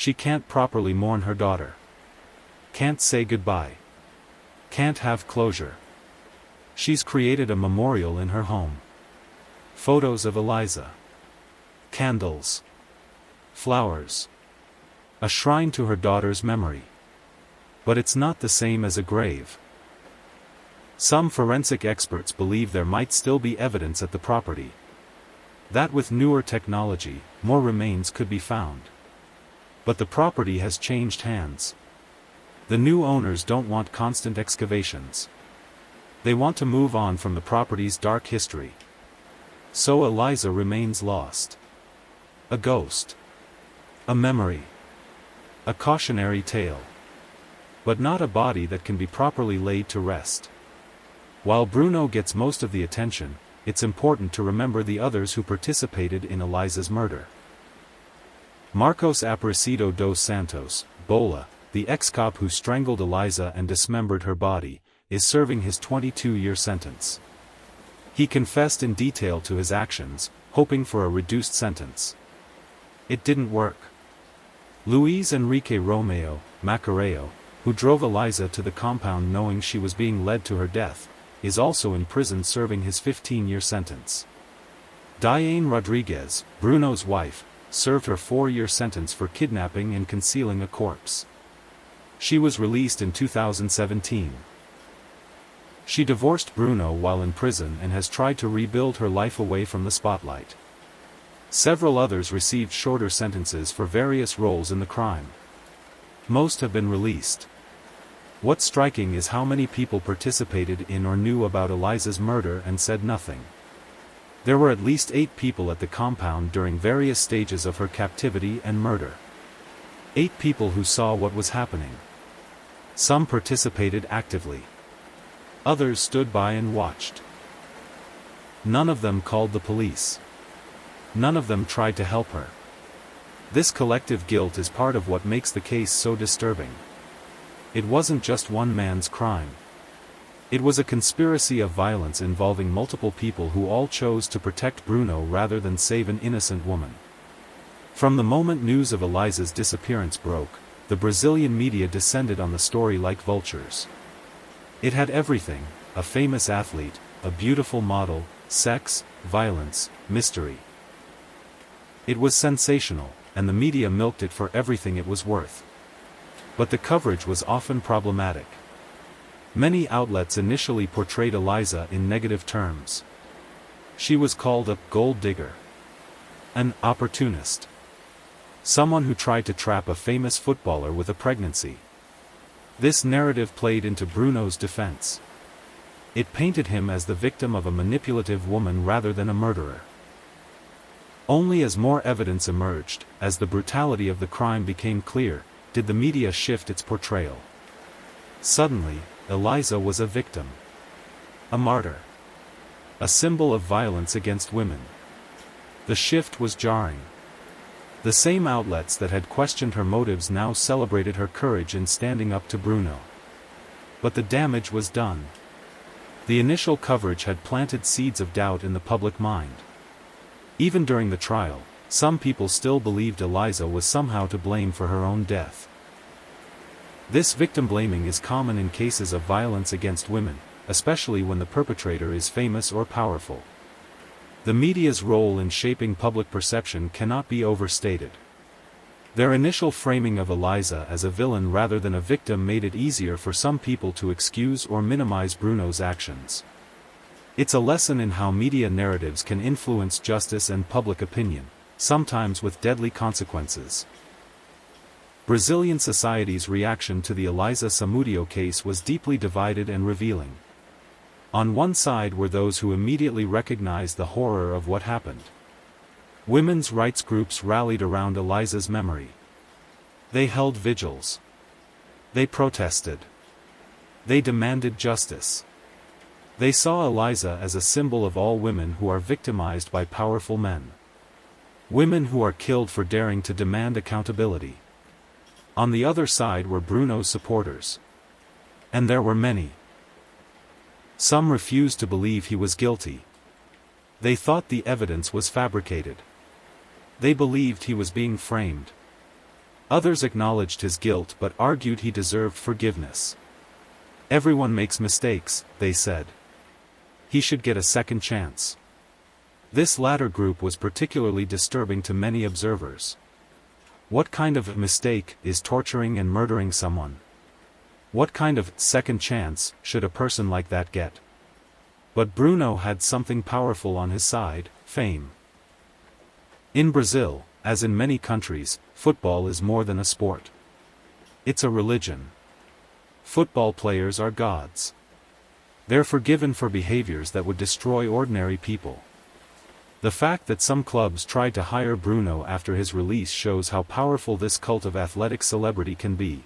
She can't properly mourn her daughter. Can't say goodbye. Can't have closure. She's created a memorial in her home. Photos of Eliza. Candles. Flowers. A shrine to her daughter's memory. But it's not the same as a grave. Some forensic experts believe there might still be evidence at the property. That with newer technology, more remains could be found. But the property has changed hands. The new owners don't want constant excavations. They want to move on from the property's dark history. So Eliza remains lost. A ghost. A memory. A cautionary tale. But not a body that can be properly laid to rest. While Bruno gets most of the attention, it's important to remember the others who participated in Eliza's murder. Marcos Aparecido dos Santos, Bola, the ex-cop who strangled Eliza and dismembered her body, is serving his 22-year sentence. He confessed in detail to his actions, hoping for a reduced sentence. It didn't work. Luis Enrique Romeo, Macareo, who drove Eliza to the compound knowing she was being led to her death, is also in prison serving his 15-year sentence. Diane Rodriguez, Bruno's wife, served her 4-year sentence for kidnapping and concealing a corpse. She was released in 2017. She divorced Bruno while in prison and has tried to rebuild her life away from the spotlight. Several others received shorter sentences for various roles in the crime. Most have been released. What's striking is how many people participated in or knew about Eliza's murder and said nothing. There were at least 8 people at the compound during various stages of her captivity and murder. 8 people who saw what was happening. Some participated actively. Others stood by and watched. None of them called the police. None of them tried to help her. This collective guilt is part of what makes the case so disturbing. It wasn't just one man's crime. It was a conspiracy of violence involving multiple people who all chose to protect Bruno rather than save an innocent woman. From the moment news of Eliza's disappearance broke, the Brazilian media descended on the story like vultures. It had everything: a famous athlete, a beautiful model, sex, violence, mystery. It was sensational, and the media milked it for everything it was worth. But the coverage was often problematic. Many outlets initially portrayed Eliza in negative terms. She was called a gold digger, an opportunist, someone who tried to trap a famous footballer with a pregnancy. This narrative played into Bruno's defense. It painted him as the victim of a manipulative woman rather than a murderer. Only as more evidence emerged, as the brutality of the crime became clear, did the media shift its portrayal. Suddenly, Eliza was a victim. A martyr. A symbol of violence against women. The shift was jarring. The same outlets that had questioned her motives now celebrated her courage in standing up to Bruno. But the damage was done. The initial coverage had planted seeds of doubt in the public mind. Even during the trial, some people still believed Eliza was somehow to blame for her own death. This victim blaming is common in cases of violence against women, especially when the perpetrator is famous or powerful. The media's role in shaping public perception cannot be overstated. Their initial framing of Eliza as a villain rather than a victim made it easier for some people to excuse or minimize Bruno's actions. It's a lesson in how media narratives can influence justice and public opinion, sometimes with deadly consequences. Brazilian society's reaction to the Eliza Samudio case was deeply divided and revealing. On one side were those who immediately recognized the horror of what happened. Women's rights groups rallied around Eliza's memory. They held vigils. They protested. They demanded justice. They saw Eliza as a symbol of all women who are victimized by powerful men. Women who are killed for daring to demand accountability. On the other side were Bruno's supporters. And there were many. Some refused to believe he was guilty. They thought the evidence was fabricated. They believed he was being framed. Others acknowledged his guilt but argued he deserved forgiveness. Everyone makes mistakes, they said. He should get a second chance. This latter group was particularly disturbing to many observers. What kind of mistake is torturing and murdering someone? What kind of second chance should a person like that get? But Bruno had something powerful on his side: fame. In Brazil, as in many countries, football is more than a sport. It's a religion. Football players are gods. They're forgiven for behaviors that would destroy ordinary people. The fact that some clubs tried to hire Bruno after his release shows how powerful this cult of athletic celebrity can be.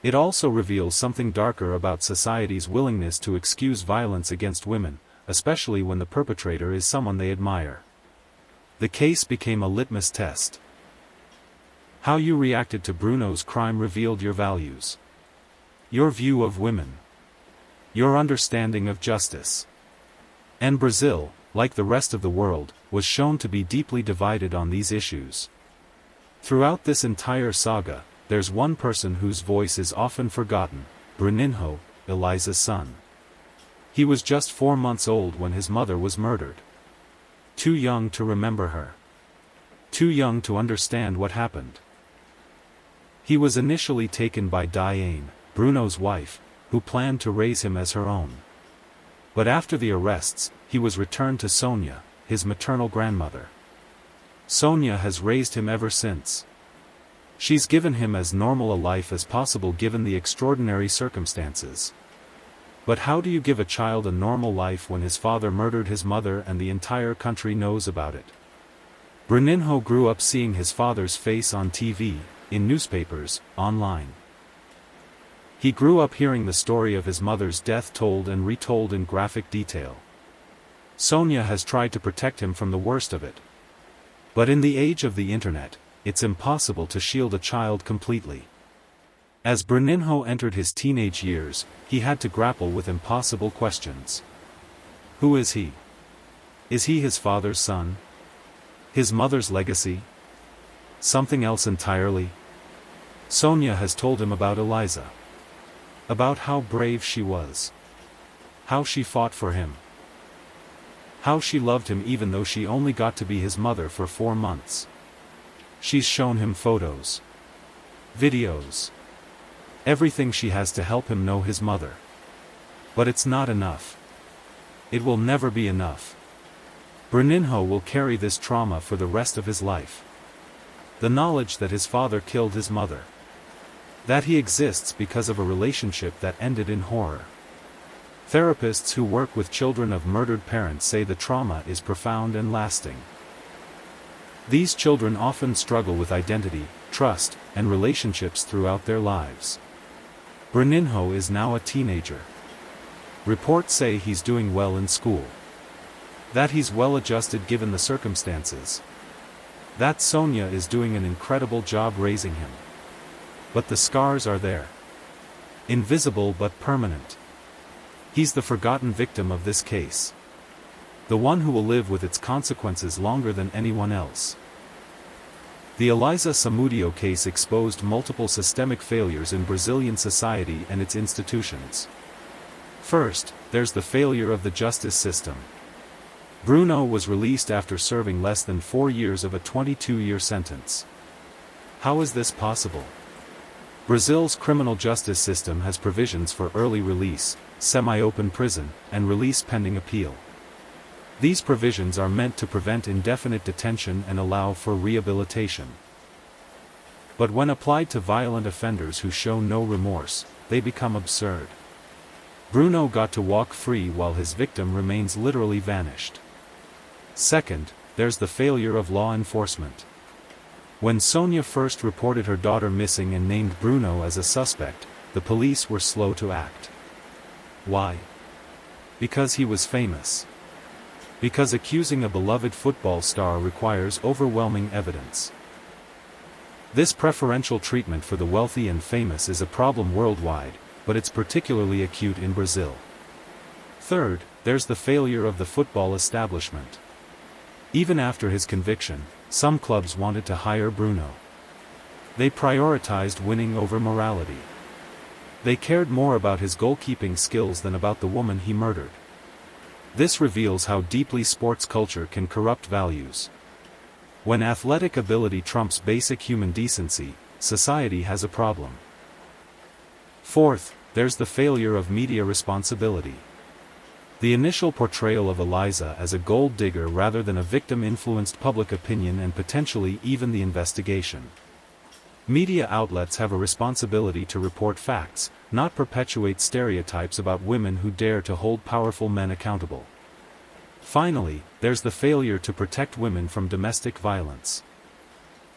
It also reveals something darker about society's willingness to excuse violence against women, especially when the perpetrator is someone they admire. The case became a litmus test. How you reacted to Bruno's crime revealed your values. Your view of women. Your understanding of justice. And Brazil, like the rest of the world, was shown to be deeply divided on these issues. Throughout this entire saga, there's one person whose voice is often forgotten: Bruninho, Elisa's son. He was just 4 months old when his mother was murdered. Too young to remember her. Too young to understand what happened. He was initially taken by Diane, Bruno's wife, who planned to raise him as her own. But after the arrests, he was returned to Sonia, his maternal grandmother. Sonia has raised him ever since. She's given him as normal a life as possible given the extraordinary circumstances. But how do you give a child a normal life when his father murdered his mother and the entire country knows about it? Bruninho grew up seeing his father's face on TV, in newspapers, online. He grew up hearing the story of his mother's death told and retold in graphic detail. Sonia has tried to protect him from the worst of it. But in the age of the internet, it's impossible to shield a child completely. As Bruninho entered his teenage years, he had to grapple with impossible questions. Who is he? Is he his father's son? His mother's legacy? Something else entirely? Sonia has told him about Elisa. About how brave she was. How she fought for him. How she loved him even though she only got to be his mother for 4 months. She's shown him photos. Videos. Everything she has to help him know his mother. But it's not enough. It will never be enough. Bruninho will carry this trauma for the rest of his life. The knowledge that his father killed his mother. That he exists because of a relationship that ended in horror. Therapists who work with children of murdered parents say the trauma is profound and lasting. These children often struggle with identity, trust, and relationships throughout their lives. Bruninho is now a teenager. Reports say he's doing well in school. That he's well adjusted given the circumstances. That Sonia is doing an incredible job raising him. But the scars are there. Invisible but permanent. He's the forgotten victim of this case. The one who will live with its consequences longer than anyone else. The Elisa Samudio case exposed multiple systemic failures in Brazilian society and its institutions. First, there's the failure of the justice system. Bruno was released after serving less than 4 years of a 22-year sentence. How is this possible? Brazil's criminal justice system has provisions for early release, semi-open prison, and release pending appeal. These provisions are meant to prevent indefinite detention and allow for rehabilitation. But when applied to violent offenders who show no remorse, they become absurd. Bruno got to walk free while his victim remains literally vanished. Second, there's the failure of law enforcement. When Sonia first reported her daughter missing and named Bruno as a suspect, the police were slow to act. Why? Because he was famous. Because accusing a beloved football star requires overwhelming evidence. This preferential treatment for the wealthy and famous is a problem worldwide, but it's particularly acute in Brazil. Third, there's the failure of the football establishment. Even after his conviction, some clubs wanted to hire Bruno. They prioritized winning over morality. They cared more about his goalkeeping skills than about the woman he murdered. This reveals how deeply sports culture can corrupt values. When athletic ability trumps basic human decency, society has a problem. Fourth, there's the failure of media responsibility. The initial portrayal of Eliza as a gold digger rather than a victim influenced public opinion and potentially even the investigation. Media outlets have a responsibility to report facts, not perpetuate stereotypes about women who dare to hold powerful men accountable. Finally, there's the failure to protect women from domestic violence.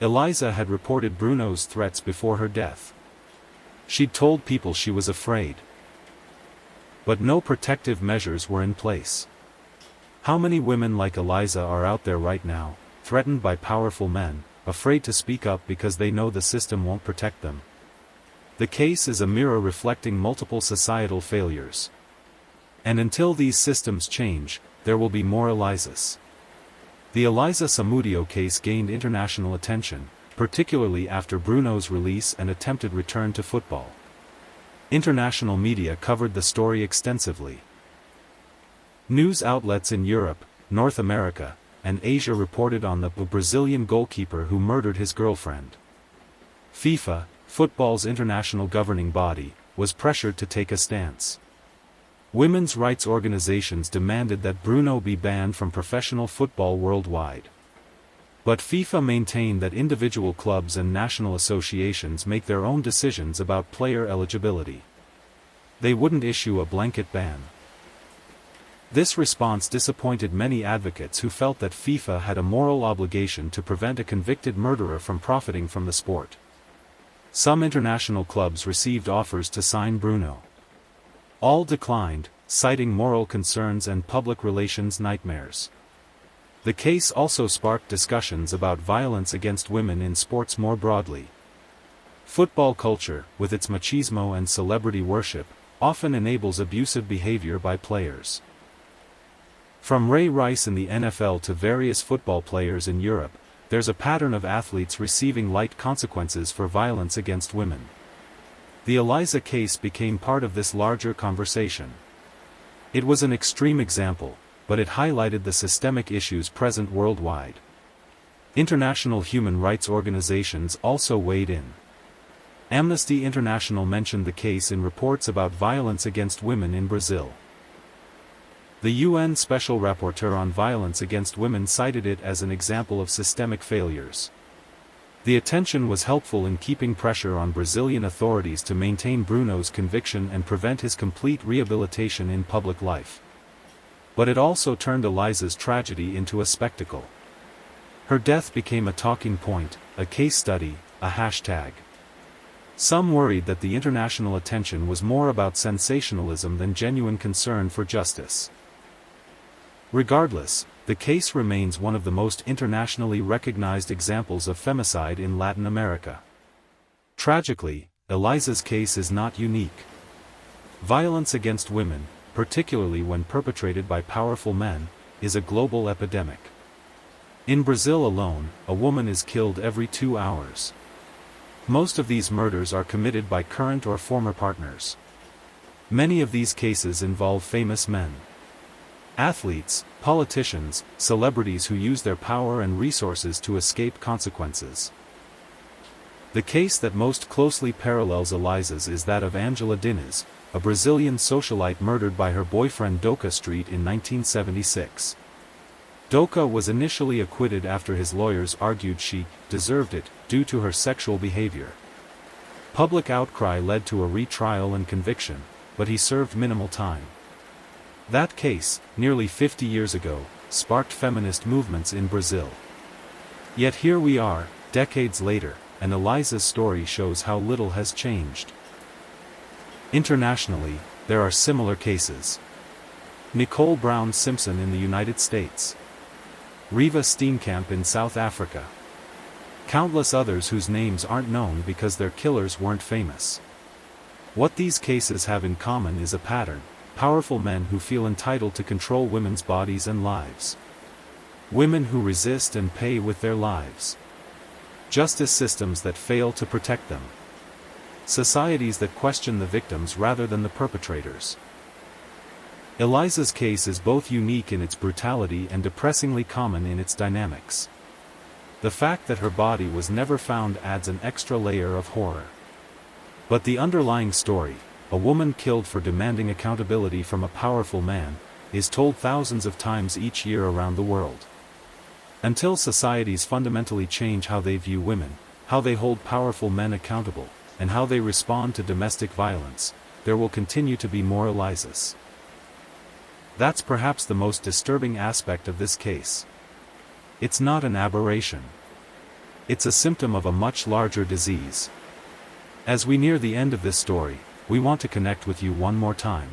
Eliza had reported Bruno's threats before her death. She'd told people she was afraid. But no protective measures were in place. How many women like Eliza are out there right now, threatened by powerful men, afraid to speak up because they know the system won't protect them? The case is a mirror reflecting multiple societal failures. And until these systems change, there will be more Elizas. The Eliza Samudio case gained international attention, particularly after Bruno's release and attempted return to football. International media covered the story extensively. News outlets in Europe, North America, and Asia reported on the Brazilian goalkeeper who murdered his girlfriend. FIFA, football's international governing body, was pressured to take a stance. Women's rights organizations demanded that Bruno be banned from professional football worldwide. But FIFA maintained that individual clubs and national associations make their own decisions about player eligibility. They wouldn't issue a blanket ban. This response disappointed many advocates who felt that FIFA had a moral obligation to prevent a convicted murderer from profiting from the sport. Some international clubs received offers to sign Bruno. All declined, citing moral concerns and public relations nightmares. The case also sparked discussions about violence against women in sports more broadly. Football culture, with its machismo and celebrity worship, often enables abusive behavior by players. From Ray Rice in the NFL to various football players in Europe, there's a pattern of athletes receiving light consequences for violence against women. The Eliza case became part of this larger conversation. It was an extreme example, but it highlighted the systemic issues present worldwide. International human rights organizations also weighed in. Amnesty International mentioned the case in reports about violence against women in Brazil. The UN Special Rapporteur on Violence Against Women cited it as an example of systemic failures. The attention was helpful in keeping pressure on Brazilian authorities to maintain Bruno's conviction and prevent his complete rehabilitation in public life. But it also turned Eliza's tragedy into a spectacle. Her death became a talking point, a case study, a hashtag. Some worried that the international attention was more about sensationalism than genuine concern for justice. Regardless, the case remains one of the most internationally recognized examples of femicide in Latin America. Tragically, Eliza's case is not unique. Violence against women, particularly when perpetrated by powerful men, is a global epidemic. In Brazil alone, a woman is killed every 2 hours. Most of these murders are committed by current or former partners. Many of these cases involve famous men. Athletes, politicians, celebrities who use their power and resources to escape consequences. The case that most closely parallels Eliza's is that of Angela Diniz, a Brazilian socialite murdered by her boyfriend Doca Street in 1976. Doca was initially acquitted after his lawyers argued she deserved it due to her sexual behavior. Public outcry led to a retrial and conviction, but he served minimal time. That case, nearly 50 years ago, sparked feminist movements in Brazil. Yet here we are, decades later, and Eliza's story shows how little has changed. Internationally, there are similar cases. Nicole Brown Simpson in the United States. Reeva Steenkamp in South Africa. Countless others whose names aren't known because their killers weren't famous. What these cases have in common is a pattern: powerful men who feel entitled to control women's bodies and lives. Women who resist and pay with their lives. justice systems that fail to protect them, societies that question the victims rather than the perpetrators. Eliza's case is both unique in its brutality and depressingly common in its dynamics. The fact that her body was never found adds an extra layer of horror. But the underlying story, a woman killed for demanding accountability from a powerful man, is told thousands of times each year around the world. Until societies fundamentally change how they view women, how they hold powerful men accountable, and how they respond to domestic violence, there will continue to be more Elizas. That's perhaps the most disturbing aspect of this case. It's not an aberration. It's a symptom of a much larger disease. As we near the end of this story, we want to connect with you one more time.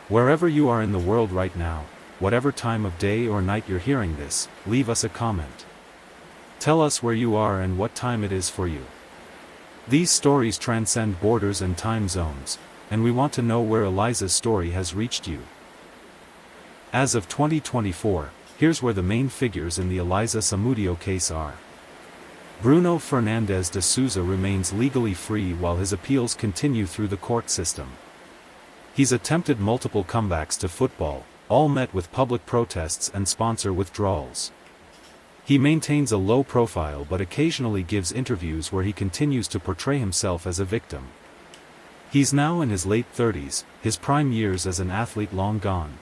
Wherever you are in the world right now, whatever time of day or night you're hearing this, leave us a comment. Tell us where you are and what time it is for you. These stories transcend borders and time zones, and we want to know where Eliza's story has reached you. As of 2024, here's where the main figures in the Eliza Samudio case are. Bruno Fernandes de Souza remains legally free while his appeals continue through the court system. He's attempted multiple comebacks to football, all met with public protests and sponsor withdrawals. He maintains a low profile but occasionally gives interviews where he continues to portray himself as a victim. He's now in his late 30s, his prime years as an athlete long gone.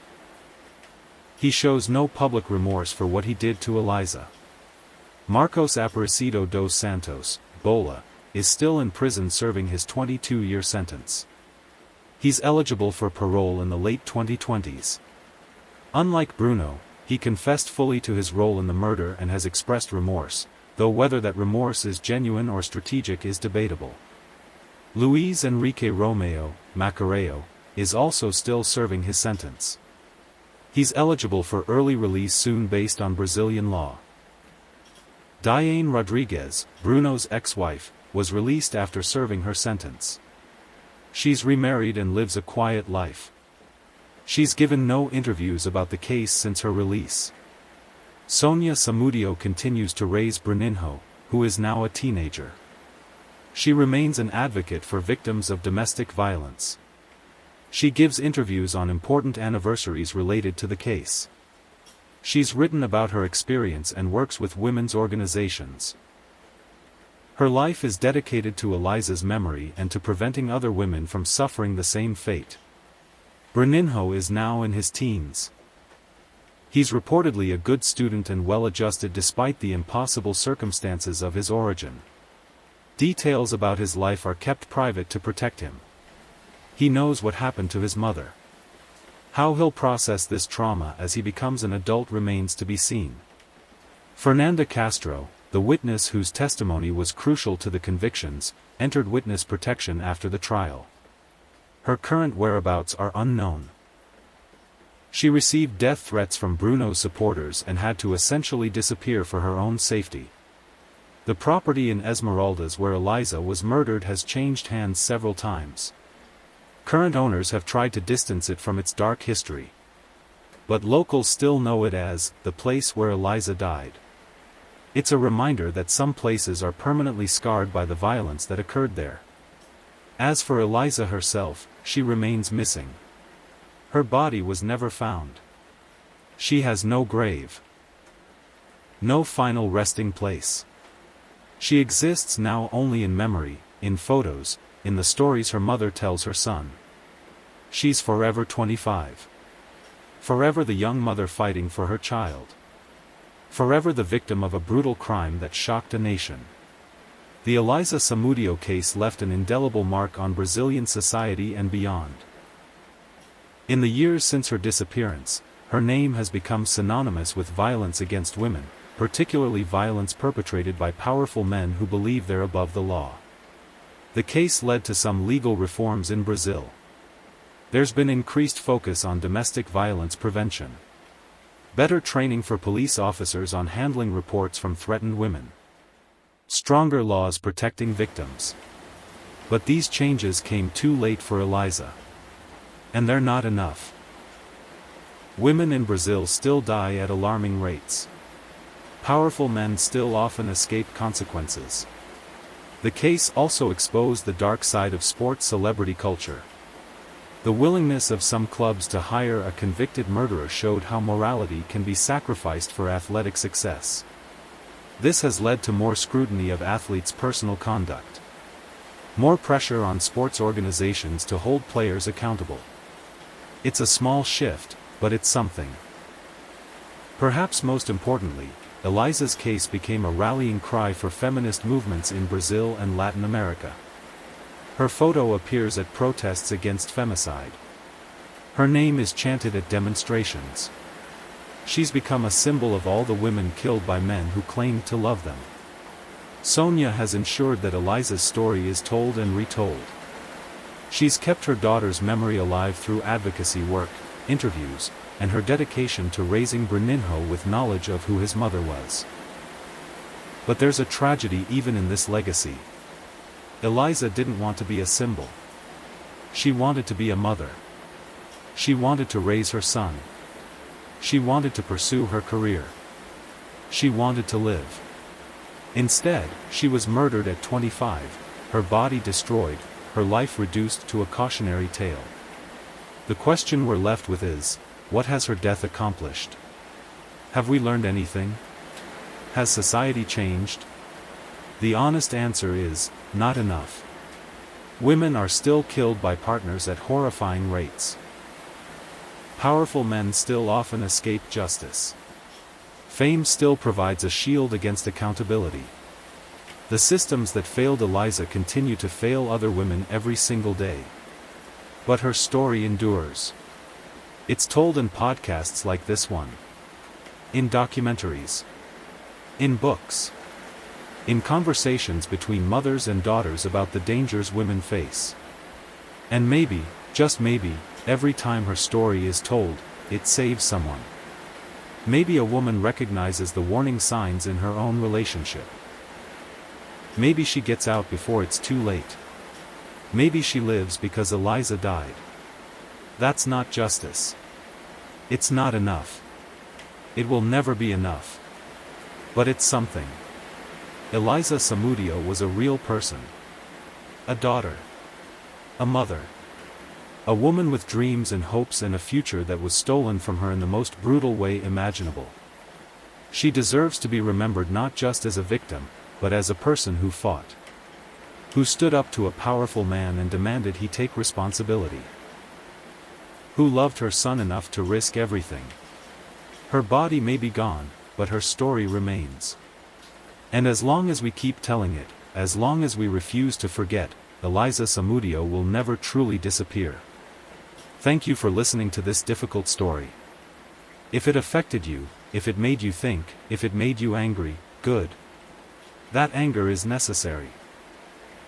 He shows no public remorse for what he did to Eliza. Marcos Aparecido dos Santos, Bola, is still in prison serving his 22-year sentence. He's eligible for parole in the late 2020s. Unlike Bruno, he confessed fully to his role in the murder and has expressed remorse, though whether that remorse is genuine or strategic is debatable. Luis Enrique Romeo, Macareo, is also still serving his sentence. He's eligible for early release soon based on Brazilian law. Diane Rodriguez, Bruno's ex-wife, was released after serving her sentence. She's remarried and lives a quiet life. She's given no interviews about the case since her release. Sonia Samudio continues to raise Bruninho, who is now a teenager. She remains an advocate for victims of domestic violence. She gives interviews on important anniversaries related to the case. She's written about her experience and works with women's organizations. Her life is dedicated to Eliza's memory and to preventing other women from suffering the same fate. Bruninho is now in his teens. He's reportedly a good student and well-adjusted despite the impossible circumstances of his origin. Details about his life are kept private to protect him. He knows what happened to his mother. How he'll process this trauma as he becomes an adult remains to be seen. Fernanda Castro, the witness whose testimony was crucial to the convictions, entered witness protection after the trial. Her current whereabouts are unknown. She received death threats from Bruno's supporters and had to essentially disappear for her own safety. The property in Esmeraldas where Eliza was murdered has changed hands several times. Current owners have tried to distance it from its dark history. But locals still know it as the place where Eliza died. It's a reminder that some places are permanently scarred by the violence that occurred there. As for Eliza herself, she remains missing. Her body was never found. She has no grave. No final resting place. She exists now only in memory, in photos, in the stories her mother tells her son. She's forever 25. Forever the young mother fighting for her child. Forever the victim of a brutal crime that shocked a nation. The Eliza Samudio case left an indelible mark on Brazilian society and beyond. In the years since her disappearance, her name has become synonymous with violence against women, particularly violence perpetrated by powerful men who believe they're above the law. The case led to some legal reforms in Brazil. There's been increased focus on domestic violence prevention. Better training for police officers on handling reports from threatened women. Stronger laws protecting victims. But these changes came too late for Eliza. And they're not enough. Women in Brazil still die at alarming rates. Powerful men still often escape consequences. The case also exposed the dark side of sports celebrity culture. The willingness of some clubs to hire a convicted murderer showed how morality can be sacrificed for athletic success. This has led to more scrutiny of athletes' personal conduct. More pressure on sports organizations to hold players accountable. It's a small shift, but it's something. Perhaps most importantly, Elisa's case became a rallying cry for feminist movements in Brazil and Latin America. Her photo appears at protests against femicide. Her name is chanted at demonstrations. She's become a symbol of all the women killed by men who claimed to love them. Sonia has ensured that Elisa's story is told and retold. She's kept her daughter's memory alive through advocacy work, interviews, and her dedication to raising Bruninho with knowledge of who his mother was. But there's a tragedy even in this legacy. Elisa didn't want to be a symbol. She wanted to be a mother. She wanted to raise her son. She wanted to pursue her career. She wanted to live. Instead, she was murdered at 25, her body destroyed, her life reduced to a cautionary tale. The question we're left with is, what has her death accomplished? Have we learned anything? Has society changed? The honest answer is, not enough. Women are still killed by partners at horrifying rates. Powerful men still often escape justice. Fame still provides a shield against accountability. The systems that failed Elisa continue to fail other women every single day. But her story endures. It's told in podcasts like this one. In documentaries. In books. In conversations between mothers and daughters about the dangers women face. And maybe, just maybe, every time her story is told, it saves someone. Maybe a woman recognizes the warning signs in her own relationship. Maybe she gets out before it's too late. Maybe she lives because Elisa died. That's not justice. It's not enough. It will never be enough. But it's something. Elisa Samudio was a real person. A daughter. A mother. A woman with dreams and hopes and a future that was stolen from her in the most brutal way imaginable. She deserves to be remembered not just as a victim, but as a person who fought. Who stood up to a powerful man and demanded he take responsibility. Who loved her son enough to risk everything. Her body may be gone, but her story remains. And as long as we keep telling it, as long as we refuse to forget, Elisa Samudio will never truly disappear. Thank you for listening to this difficult story. If it affected you, if it made you think, if it made you angry, good. That anger is necessary.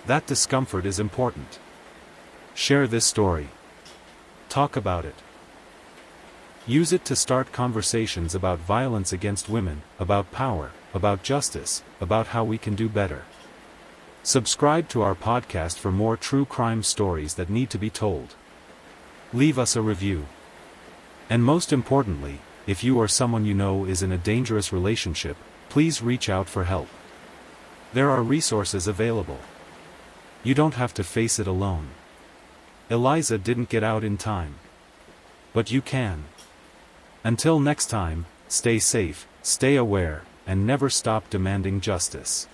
That discomfort is important. Share this story. Talk about it. Use it to start conversations about violence against women, about power, about justice, about how we can do better. Subscribe to our podcast for more true crime stories that need to be told. Leave us a review. And most importantly, if you or someone you know is in a dangerous relationship, please reach out for help. There are resources available. You don't have to face it alone. Elisa didn't get out in time. But you can. Until next time, stay safe, stay aware, and never stop demanding justice.